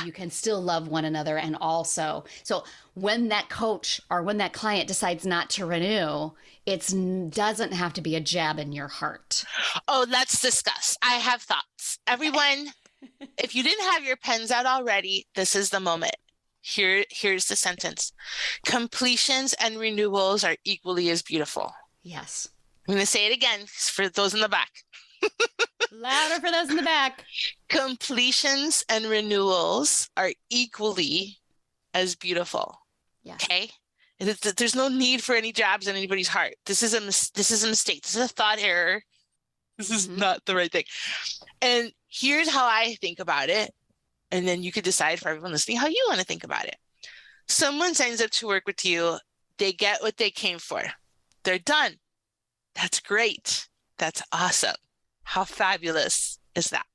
You can still love one another. And also, so when that coach or when that client decides not to renew, it doesn't have to be a jab in your heart. Oh, let's discuss. I have thoughts. Everyone, if you didn't have your pens out already, this is the moment. Here's the sentence. Completions and renewals are equally as beautiful. Yes. I'm going to say it again for those in the back. Louder for those in the back. Completions and renewals are equally as beautiful. Okay? There's no need for any jabs in anybody's heart. This is a mistake. This is a thought error. This is not the right thing. And here's how I think about it. And then you could decide for everyone listening how you want to think about it. Someone signs up to work with you. They get what they came for. They're done. That's great. That's awesome. How fabulous is that?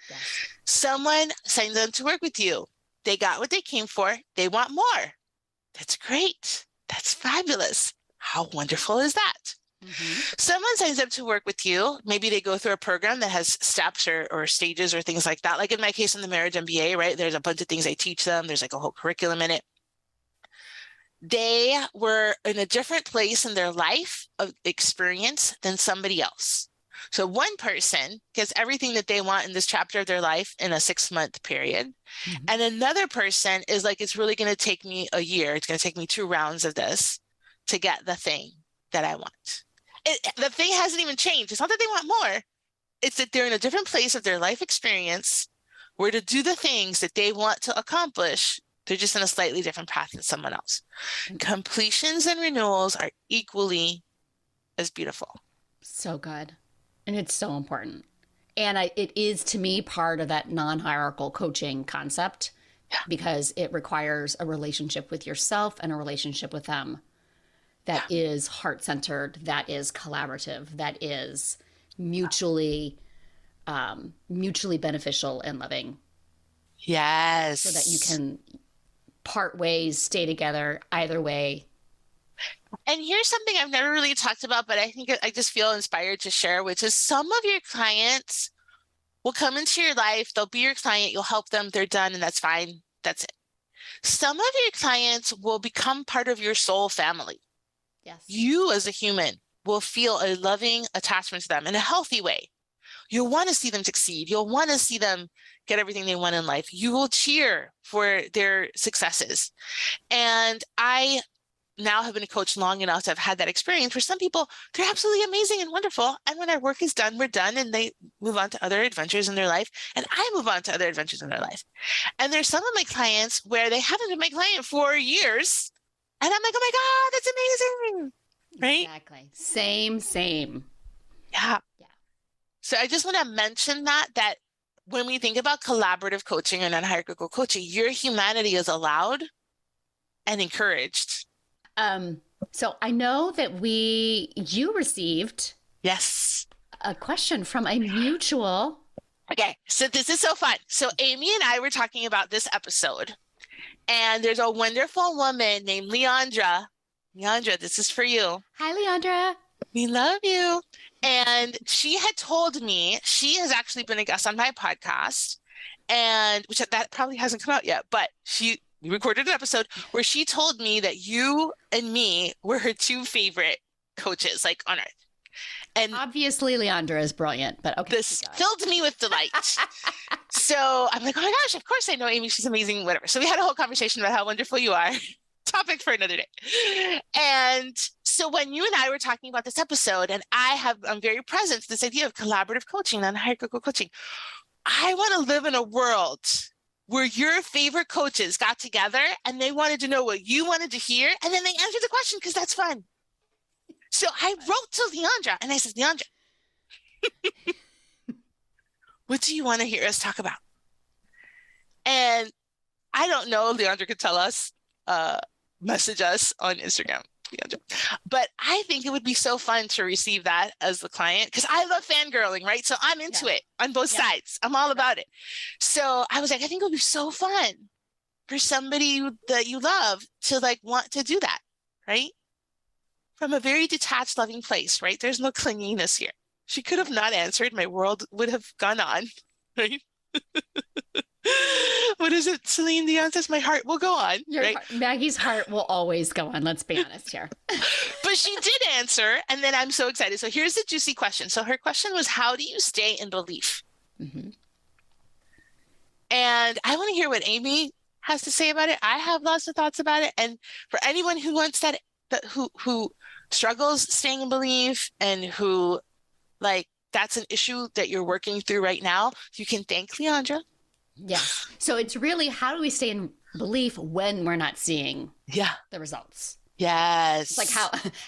Yes. Someone signs up to work with you. They got what they came for. They want more. That's great. That's fabulous. How wonderful is that? Someone signs up to work with you. Maybe they go through a program that has steps or stages or things like that. Like in my case, in the marriage MBA, right? There's a bunch of things I teach them. There's like a whole curriculum in it. They were in a different place in their life of experience than somebody else. So one person gets everything that they want in this chapter of their life in a 6-month period. And another person is like, it's really going to take me a year. It's going to take me 2 rounds of this to get the thing that I want. The thing hasn't even changed. It's not that they want more. It's that they're in a different place of their life experience where to do the things that they want to accomplish, they're just in a slightly different path than someone else. Completions and renewals are equally as beautiful. So good. And it's so important. And it is, to me, part of that non-hierarchical coaching concept because it requires a relationship with yourself and a relationship with them that is heart-centered, that is collaborative, that is mutually beneficial and loving. Yes. So that you can part ways, stay together, either way. And here's something I've never really talked about, but I think I just feel inspired to share, which is some of your clients will come into your life. They'll be your client. You'll help them. They're done. And that's fine. That's it. Some of your clients will become part of your soul family. Yes. You as a human will feel a loving attachment to them in a healthy way. You'll want to see them succeed. You'll want to see them get everything they want in life. You will cheer for their successes. And I now have been a coach long enough to have had that experience where some people, they're absolutely amazing and wonderful. And when our work is done, we're done and they move on to other adventures in their life. And I move on to other adventures in their life. And there's some of my clients where they haven't been my client for years. And I'm like, oh my God, that's amazing. Right? Exactly. Same. Yeah. So I just want to mention that when we think about collaborative coaching or non-hierarchical coaching, your humanity is allowed and encouraged. So I know that you received a question from a mutual. Okay, so this is so fun. So Amy and I were talking about this episode, and there's a wonderful woman named Leandra. Leandra, this is for you. Hi, Leandra. We love you. And she had told me, she has actually been a guest on my podcast, and which that probably hasn't come out yet, but we recorded an episode where she told me that you and me were her 2 favorite coaches, like on earth. And obviously Leandra is brilliant, but okay. This filled me with delight. So I'm like, oh my gosh, of course I know Amy. She's amazing, whatever. So we had a whole conversation about how wonderful you are. Topic for another day. And so when you and I were talking about this episode, and I'm very present to this idea of collaborative coaching, non-hierarchical coaching. I want to live in a world where your favorite coaches got together and they wanted to know what you wanted to hear, and then they answered the question because that's fun. So I wrote to Leandra and I said, Leandra, what do you want to hear us talk about? And I don't know, Leandra could tell us, message us on Instagram. Leandra. But I think it would be so fun to receive that as the client because I love fangirling, right? So I'm into it on both sides. I'm all about it. So I was like, I think it would be so fun for somebody that you love to like want to do that, right? From a very detached, loving place, right? There's no clinginess here. She could have not answered. My world would have gone on, right? What is it, Celine Dion says? My heart will go on, right? Maggie's heart will always go on. Let's be honest here. But she did answer, and then I'm so excited. So here's the juicy question. So her question was, how do you stay in belief? Mm-hmm. And I want to hear what Amy has to say about it. I have lots of thoughts about it. And for anyone who wants who struggles staying in belief and who that's an issue that you're working through right now, you can thank Leandra. Yes. So it's really, how do we stay in belief when we're not seeing the results? Yes. It's like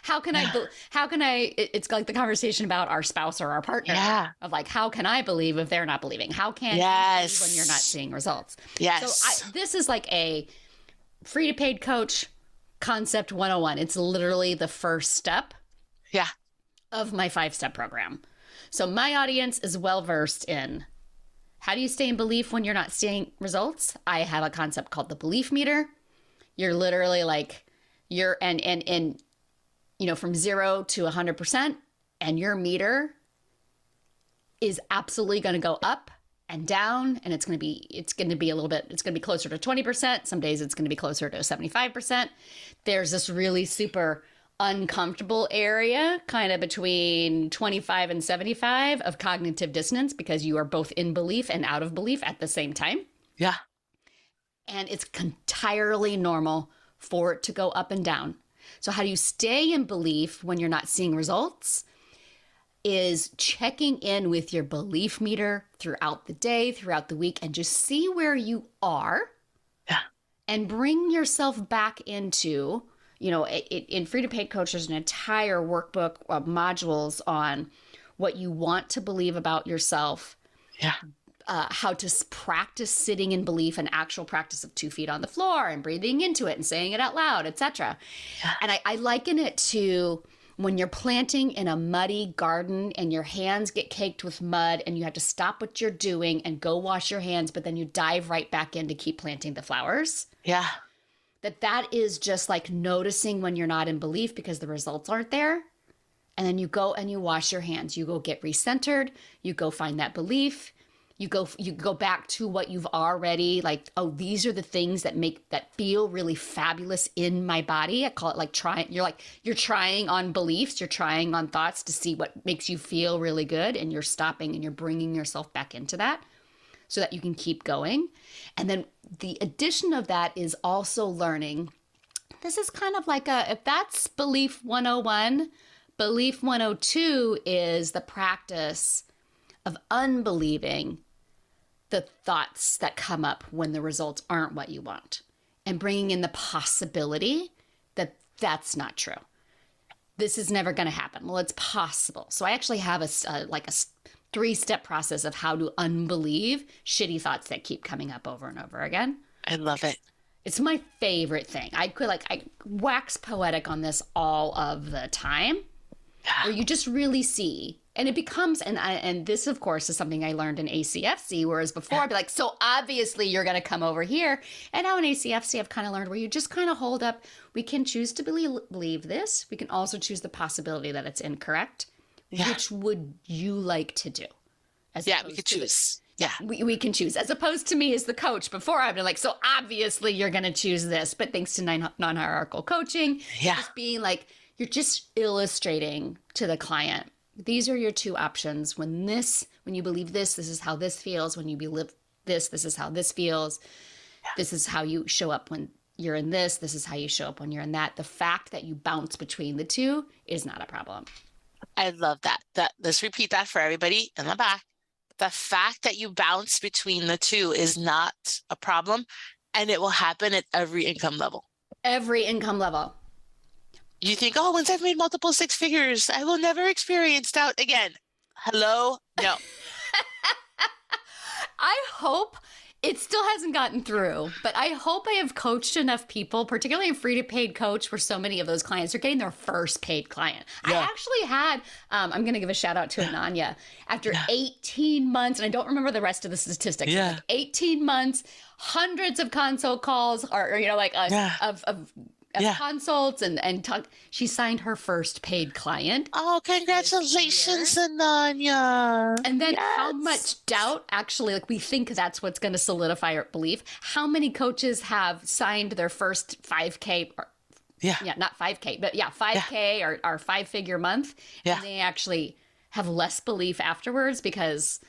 how can I it's like the conversation about our spouse or our partner of like, how can I believe if they're not believing? How can you believe when you're not seeing results? Yes. So this is like a free to paid coach concept 101. It's literally the first step of my 5-step program. So my audience is well versed in how do you stay in belief when you're not seeing results? I have a concept called the belief meter. You're literally like, and from 0 to 100%, and your meter is absolutely going to go up and down, and it's going to be a little bit, it's going to be closer to 20%. Some days it's going to be closer to 75%. There's this really super uncomfortable area kind of between 25 and 75 of cognitive dissonance, because you are both in belief and out of belief at the same time. Yeah. And it's entirely normal for it to go up and down. So how do you stay in belief when you're not seeing results? Is checking in with your belief meter throughout the day, throughout the week, and just see where you are. Yeah. And bring yourself back into, in Free to Paid Coach, there's an entire workbook of modules on what you want to believe about yourself. Yeah. How to practice sitting in belief, an actual practice of 2 feet on the floor and breathing into it and saying it out loud, etc. Yeah. And I liken it to when you're planting in a muddy garden and your hands get caked with mud and you have to stop what you're doing and go wash your hands, but then you dive right back in to keep planting the flowers. Yeah. That is just like noticing when you're not in belief because the results aren't there. And then you go and you wash your hands. You go get recentered. You go find that belief. You go back to what you've already like, oh, these are the things that feel really fabulous in my body. I call it like trying. You're trying on beliefs. You're trying on thoughts to see what makes you feel really good. And you're stopping and you're bringing yourself back into that so that you can keep going. And then the addition of that is also learning. This is kind of like if that's belief 101, belief 102 is the practice of unbelieving the thoughts that come up when the results aren't what you want, and bringing in the possibility that that's not true. This is never going to happen. Well, it's possible. So I actually have a 3-step process of how to unbelieve shitty thoughts that keep coming up over and over again. I love it. It's my favorite thing. I wax poetic on this all of the time, where you just really see. And it becomes, and this, of course, is something I learned in ACFC, whereas before I'd be like, so obviously you're going to come over here. And now in ACFC, I've kind of learned where you just kind of hold up. We can choose to believe this. We can also choose the possibility that it's incorrect. Yeah. Which would you like to do? We could choose. Yeah. We can choose. As opposed to me as the coach. Before I've been like, so obviously you're going to choose this. But thanks to non-hierarchical coaching, just being like, you're just illustrating to the client. These are your 2 options. When you believe this is how this feels. When you believe this is how this feels. Yeah. This is how you show up when you're in this. This is how you show up when you're in that. The fact that you bounce between the 2 is not a problem. I love that. Let's repeat that for everybody in the back. The fact that you bounce between the 2 is not a problem, and it will happen at every income level. Every income level. You think, oh, once I've made multiple 6 figures, I will never experience doubt again. Hello? No. I hope it still hasn't gotten through, but I hope I have coached enough people, particularly in Free to Paid Coach, where so many of those clients are getting their first paid client. Yeah. I actually had, I'm going to give a shout out to Ananya. After 18 months, and I don't remember the rest of the statistics, like 18 months, hundreds of consult calls, of consults and talk. She signed her first paid client. Oh, congratulations, Ananya. And then how much doubt actually, we think that's what's going to solidify our belief. How many coaches have signed their first 5K not 5K, but 5K or 5-figure month. Yeah. And they actually have less belief afterwards because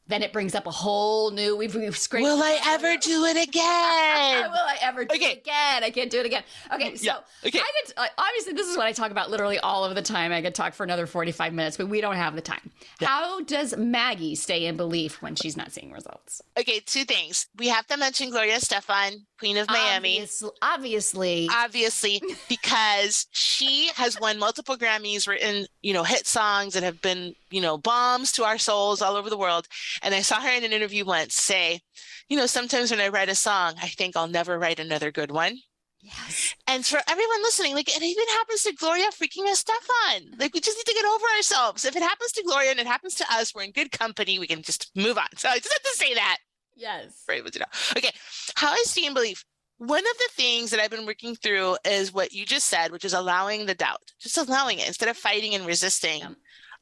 then it brings up a whole new, we've scraped. Will I ever do it again? Will I ever do it again? I can't do it again. Okay, so obviously this is what I talk about literally all of the time. I could talk for another 45 minutes, but we don't have the time. Yeah. How does Maggie stay in belief when she's not seeing results? Okay, 2 things. We have to mention Gloria Estefan, Queen of Miami. Obviously, because she has won multiple Grammys, written, hit songs that have been, bombs to our souls all over the world. And I saw her in an interview once say, sometimes when I write a song, I think I'll never write another good one. Yes. And for everyone listening, it even happens to Gloria freaking Estefan. We just need to get over ourselves. If it happens to Gloria and it happens to us, we're in good company. We can just move on. So I just have to say that. Yes. For everyone to know. Okay. How I stay in belief? one of the things that I've been working through is what you just said, which is allowing the doubt, just allowing it instead of fighting and resisting. Yeah.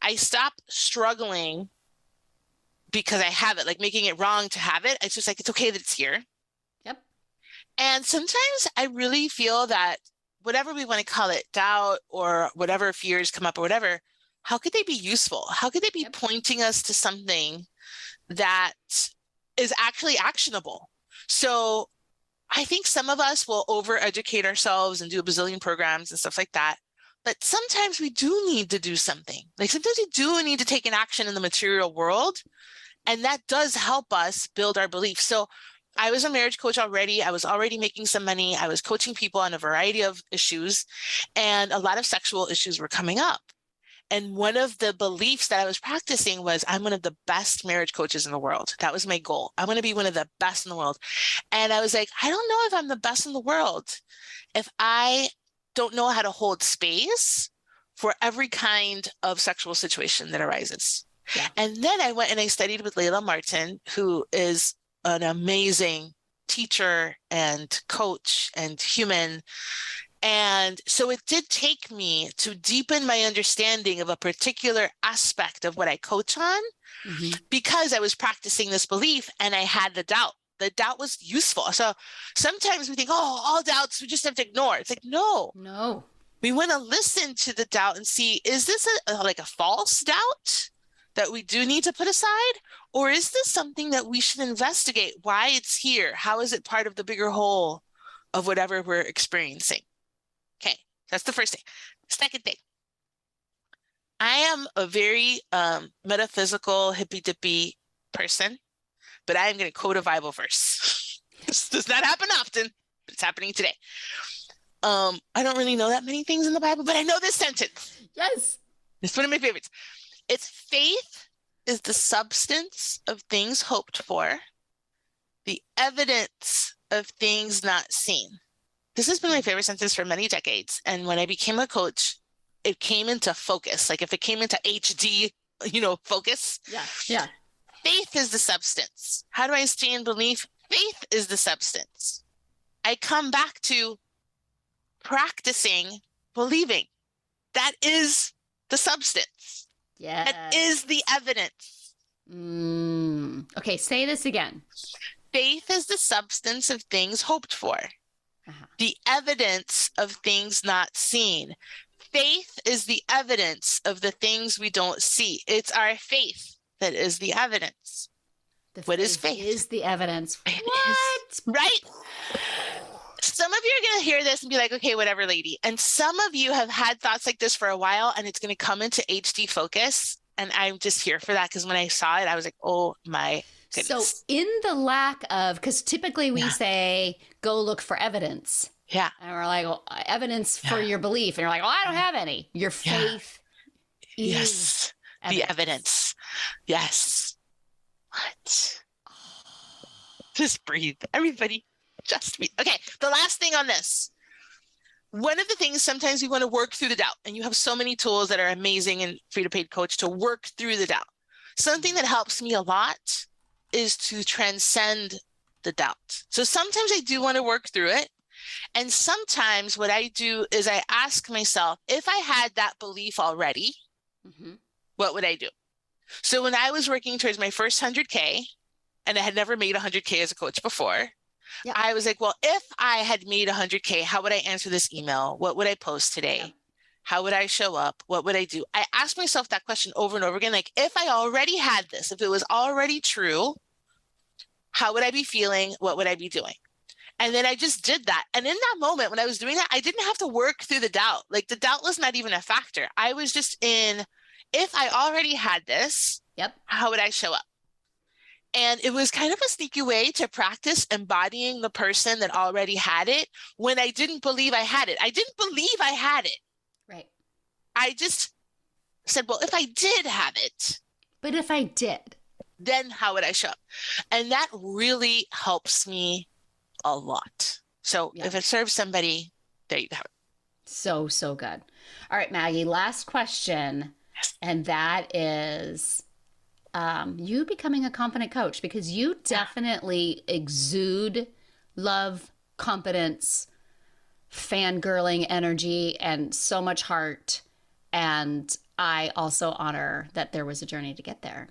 I stopped struggling because I have it, like making it wrong to have it. It's just like, it's okay that it's here. Yep. And sometimes I really feel that whatever we want to call it, doubt or whatever fears come up or whatever, how could they be useful? How could they be pointing us to something that is actually actionable? So I think some of us will over-educate ourselves and do a bazillion programs and stuff like that. But sometimes we do need to do something. Like sometimes we do need to take an action in the material world. And that does help us build our beliefs. So I was a marriage coach already. I was already making some money. I was coaching people on a variety of issues, and a lot of sexual issues were coming up. And one of the beliefs that I was practicing was, I'm one of the best marriage coaches in the world. That was my goal. I want to be one of the best in the world. And I was like, I don't know if I'm the best in the world if I don't know how to hold space for every kind of sexual situation that arises. Yeah. And then I went and I studied with Layla Martin, who is an amazing teacher and coach and human. And so it did take me to deepen my understanding of a particular aspect of what I coach on, because I was practicing this belief and I had the doubt. The doubt was useful. So sometimes we think, oh, all doubts we just have to ignore. It's like, no. We want to listen to the doubt and see, is this like a false doubt that we do need to put aside? Or is this something that we should investigate? Why it's here? How is it part of the bigger whole of whatever we're experiencing? Okay, that's the first thing. Second thing, I am a very metaphysical, hippy-dippy person, but I am going to quote a Bible verse. This does not happen often, but it's happening today. I don't really know that many things in the Bible, but I know this sentence. Yes. It's one of my favorites. It's faith is the substance of things hoped for, the evidence of things not seen. This has been my favorite sentence for many decades. And when I became a coach, it came into focus. Like if it came into HD, focus. Yeah. Faith is the substance. How do I stay in belief? Faith is the substance. I come back to practicing believing. That is the substance. Yeah. That is the evidence. Okay, say this again. Faith is the substance of things hoped for. The evidence of things not seen. Faith is the evidence of the things we don't see. It's our faith that is the evidence. What is faith? Is the evidence. What? Right? Some of you are going to hear this and be like, okay, whatever, lady. And some of you have had thoughts like this for a while, and it's going to come into HD focus. And I'm just here for that, because when I saw it, I was like, oh my goodness. So in the lack of, because typically we say, go look for evidence. Yeah. And we're like, well, evidence for your belief. And you're like, well, I don't have any. Your faith is the evidence. Yes. What? Just breathe. Everybody, just breathe. Okay, the last thing on this. One of the things, sometimes we want to work through the doubt, and you have so many tools that are amazing and free to paid coach to work through the doubt. Something that helps me a lot is to transcend the doubt. So sometimes I do want to work through it. And sometimes what I do is I ask myself, if I had that belief already, what would I do? So when I was working towards my first 100K, and I had never made 100K as a coach before, I was like, well, if I had made 100K, how would I answer this email? What would I post today? How would I show up? What would I do? I asked myself that question over and over again. Like, if I already had this, if it was already true, how would I be feeling? What would I be doing? And then I just did that. And in that moment, when I was doing that, I didn't have to work through the doubt. Like the doubt was not even a factor. I was just in, if I already had this, how would I show up? And it was kind of a sneaky way to practice embodying the person that already had it when I didn't believe I had it. I didn't believe I had it. Right. I just said, well, if I did have it. But if I did. Then how would I show up? And that really helps me a lot. So if it serves somebody, there you have it. So good. All right, Maggie, last question. And that is you becoming a confident coach, because you definitely exude love, competence, fangirling energy, and so much heart. And I also honor that there was a journey to get there.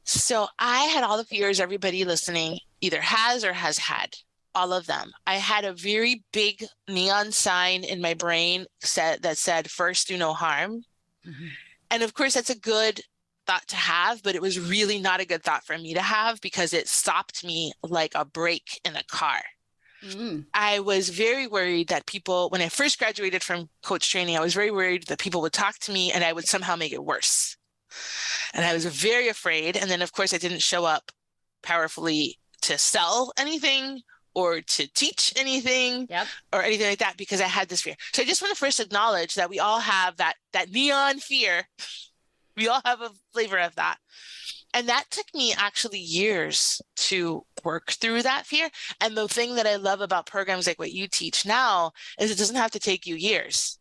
So I had all the fears everybody listening either has or has had, all of them. I had a very big neon sign in my brain that said, first, do no harm. Mm-hmm. And of course, that's a good thought to have, but it was really not a good thought for me to have because it stopped me like a brake in a car. Mm. I was very worried that people, when I first graduated from coach training, I was very worried that people would talk to me and I would somehow make it worse. And I was very afraid. And then, of course, I didn't show up powerfully to sell anything or to teach anything or anything like that because I had this fear. So I just want to first acknowledge that we all have that neon fear. We all have a flavor of that. And that took me actually years to work through that fear. And the thing that I love about programs like what you teach now is it doesn't have to take you years.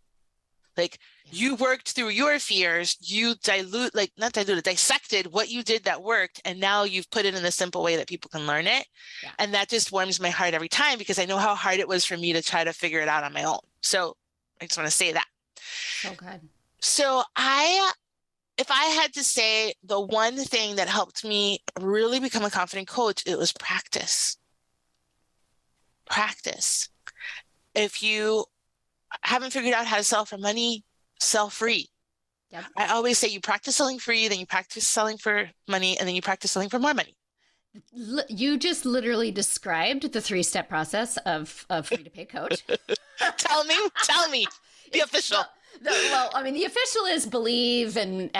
Like you worked through your fears, you dissected what you did that worked. And now you've put it in a simple way that people can learn it. Yeah. And that just warms my heart every time because I know how hard it was for me to try to figure it out on my own. So I just want to say that. So good. So if I had to say the one thing that helped me really become a confident coach, it was practice. Practice. If you haven't figured out how to sell for money, sell free. Yep. I always say you practice selling free, then you practice selling for money, and then you practice selling for more money. You just literally described the 3-step process of free to pay coach. Tell me, the official. The official is believe and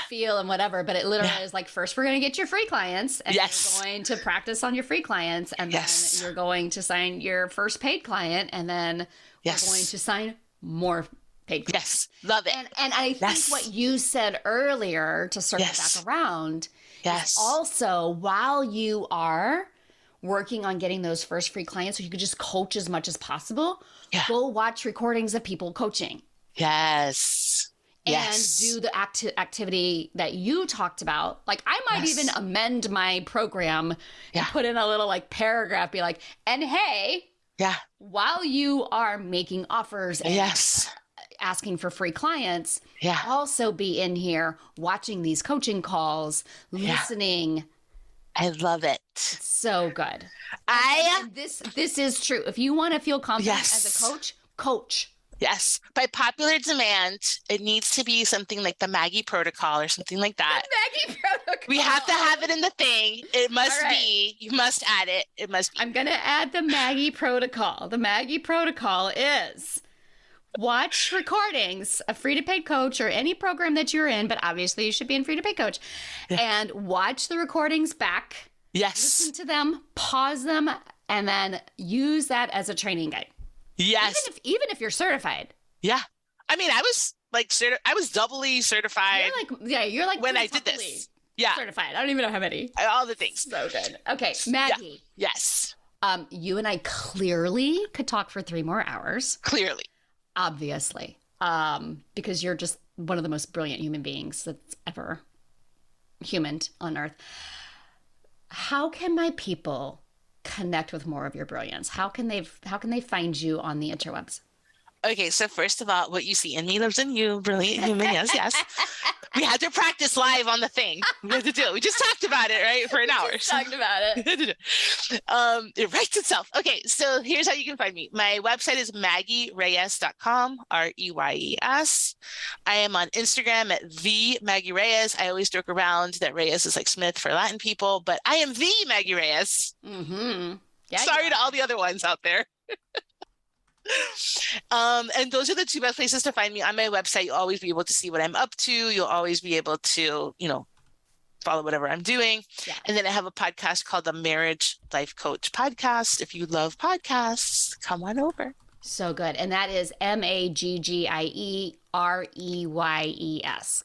feel and whatever, but it literally is like, first we're going to get your free clients and you're going to practice on your free clients and then you're going to sign your first paid client and then we're going to sign more paid clients. Yes, love it. And I think what you said earlier to circle back around is also while you are working on getting those first free clients so you could just coach as much as possible, go watch recordings of people coaching. Yes. And do the activity that you talked about. Like I might even amend my program and put in a little like paragraph, be like, and hey, while you are making offers and asking for free clients, also be in here watching these coaching listening. I love it. It's so good. And this is true. If you want to feel confident as a coach. Yes. By popular demand, it needs to be something like the Maggie protocol or something like that. The Maggie protocol. We have to have it in the thing. It must be. You must add it. It must be. I'm going to add the Maggie protocol. The Maggie protocol is watch recordings of free to paid coach or any program that you're in, but obviously you should be in free to paid coach and watch the recordings back. Yes. Listen to them, pause them, and then use that as a training guide. Yes. Even if you're certified. Yeah. I mean, I was like, I was doubly certified. You're like when I did this. Yeah. Certified. I don't even know how many. All the things. So good. Okay. Maggie. Yeah. Yes. You and I clearly could talk for 3 more hours. Clearly. Obviously. Because you're just one of the most brilliant human beings that's ever humaned on earth. How can my people connect with more of your brilliance? How can they find you on the interwebs? Okay, so first of all, what you see in me lives in you, brilliant human. Yes. We had to practice live on the thing. We had to do it. We just talked about it, right, for an hour. Talked about it. It writes itself. Okay, so here's how you can find me. My website is maggiereyes.com, Reyes. I am on Instagram at the Maggie Reyes. I always joke around that Reyes is like Smith for Latin people, but I am the Maggie Reyes. Mm-hmm. Yeah, sorry to all the other ones out there. And those are the 2 best places to find me. On my website, you'll always be able to see what I'm up to. You'll always be able to, follow whatever I'm doing. Yeah. And then I have a podcast called the Marriage Life Coach Podcast. If you love podcasts, come on over. So good. And that is MaggieReyes,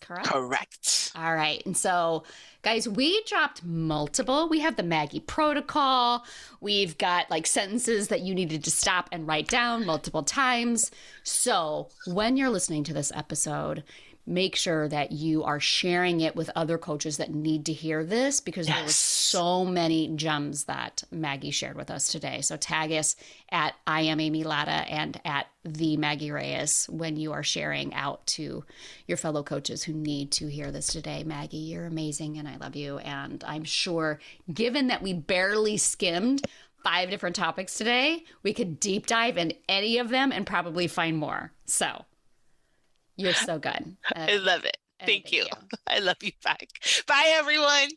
correct? Correct. All right. And so, guys, we dropped multiple. We have the Maggie protocol. We've got like sentences that you needed to stop and write down multiple times. So when you're listening to this episode, make sure that you are sharing it with other coaches that need to hear this, because there were so many gems that Maggie shared with us today. So tag us at I am Amy Latta and at the Maggie Reyes when you are sharing out to your fellow coaches who need to hear this today. Maggie, you're amazing and I love you. And I'm sure, given that we barely skimmed 5 different topics today, we could deep dive in any of them and probably find more. So you're so good. I love it. Thank you. I love you back. Bye, everyone.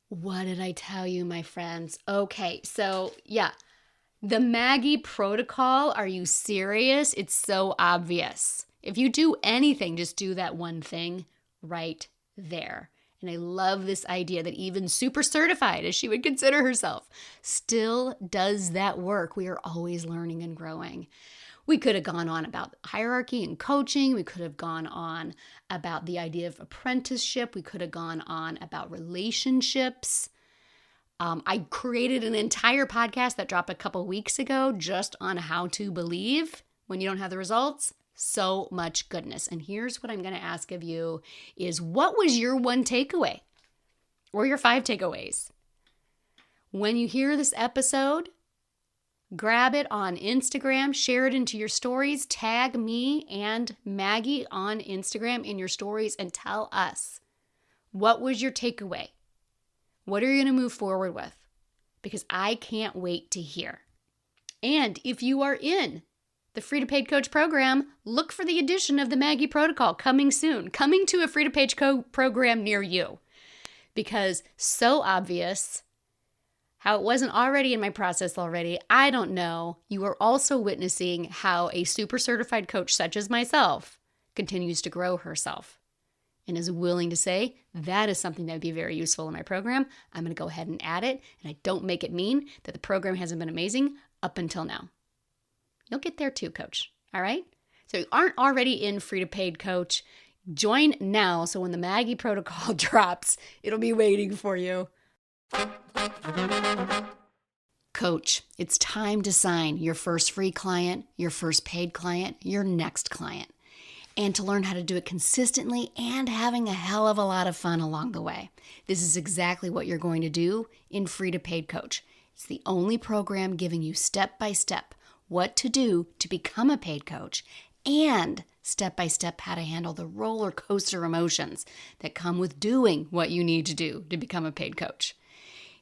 What did I tell you, my friends? Okay, so yeah, the Maggie protocol. Are you serious? It's so obvious. If you do anything, just do that one thing right there. And I love this idea that even super certified, as she would consider herself, still does that work. We are always learning and growing. We could have gone on about hierarchy and coaching. We could have gone on about the idea of apprenticeship. We could have gone on about relationships. I created an entire podcast that dropped a couple weeks ago just on how to believe when you don't have the results. So much goodness. And here's what I'm going to ask of you is, what was your one takeaway or your 5 takeaways? When you hear this episode, grab it on Instagram, share it into your stories, tag me and Maggie on Instagram in your stories, and tell us, what was your takeaway? What are you going to move forward with? Because I can't wait to hear. And if you are in the Free to Paid Coach program, look for the addition of the Maggie protocol coming soon, coming to a Free to Paid program near you. Because so obvious. How it wasn't already in my process already, I don't know. You are also witnessing how a super certified coach such as myself continues to grow herself and is willing to say, that is something that would be very useful in my program. I'm going to go ahead and add it. And I don't make it mean that the program hasn't been amazing up until now. You'll get there too, coach. All right? So you aren't already in Free to Paid Coach. Join now, so when the Maggie protocol drops, it'll be waiting for you. Coach, it's time to sign your first free client, your first paid client, your next client, and to learn how to do it consistently and having a hell of a lot of fun along the way. This is exactly what you're going to do in Free to Paid Coach. It's the only program giving you step by step what to do to become a paid coach, and step by step how to handle the roller coaster emotions that come with doing what you need to do to become a paid coach.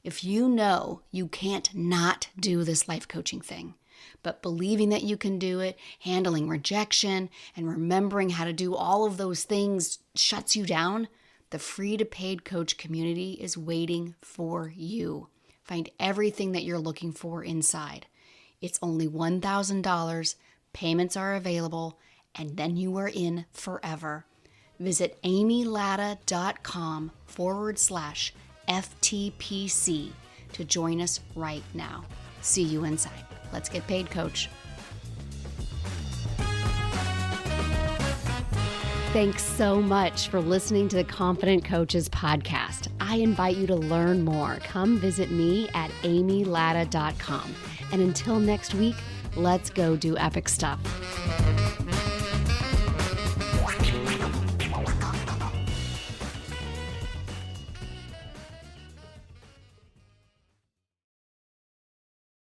If you know you can't not do this life coaching thing, but believing that you can do it, handling rejection, and remembering how to do all of those things shuts you down, the Free to Paid Coach community is waiting for you. Find everything that you're looking for inside. It's only $1,000, payments are available, and then you are in forever. Visit amylatta.com/FTPC to join us right now. See you inside. Let's get paid, coach. Thanks so much for listening to the Confident Coaches podcast. I invite you to learn more. Come visit me at amylatta.com. And until next week, let's go do epic stuff.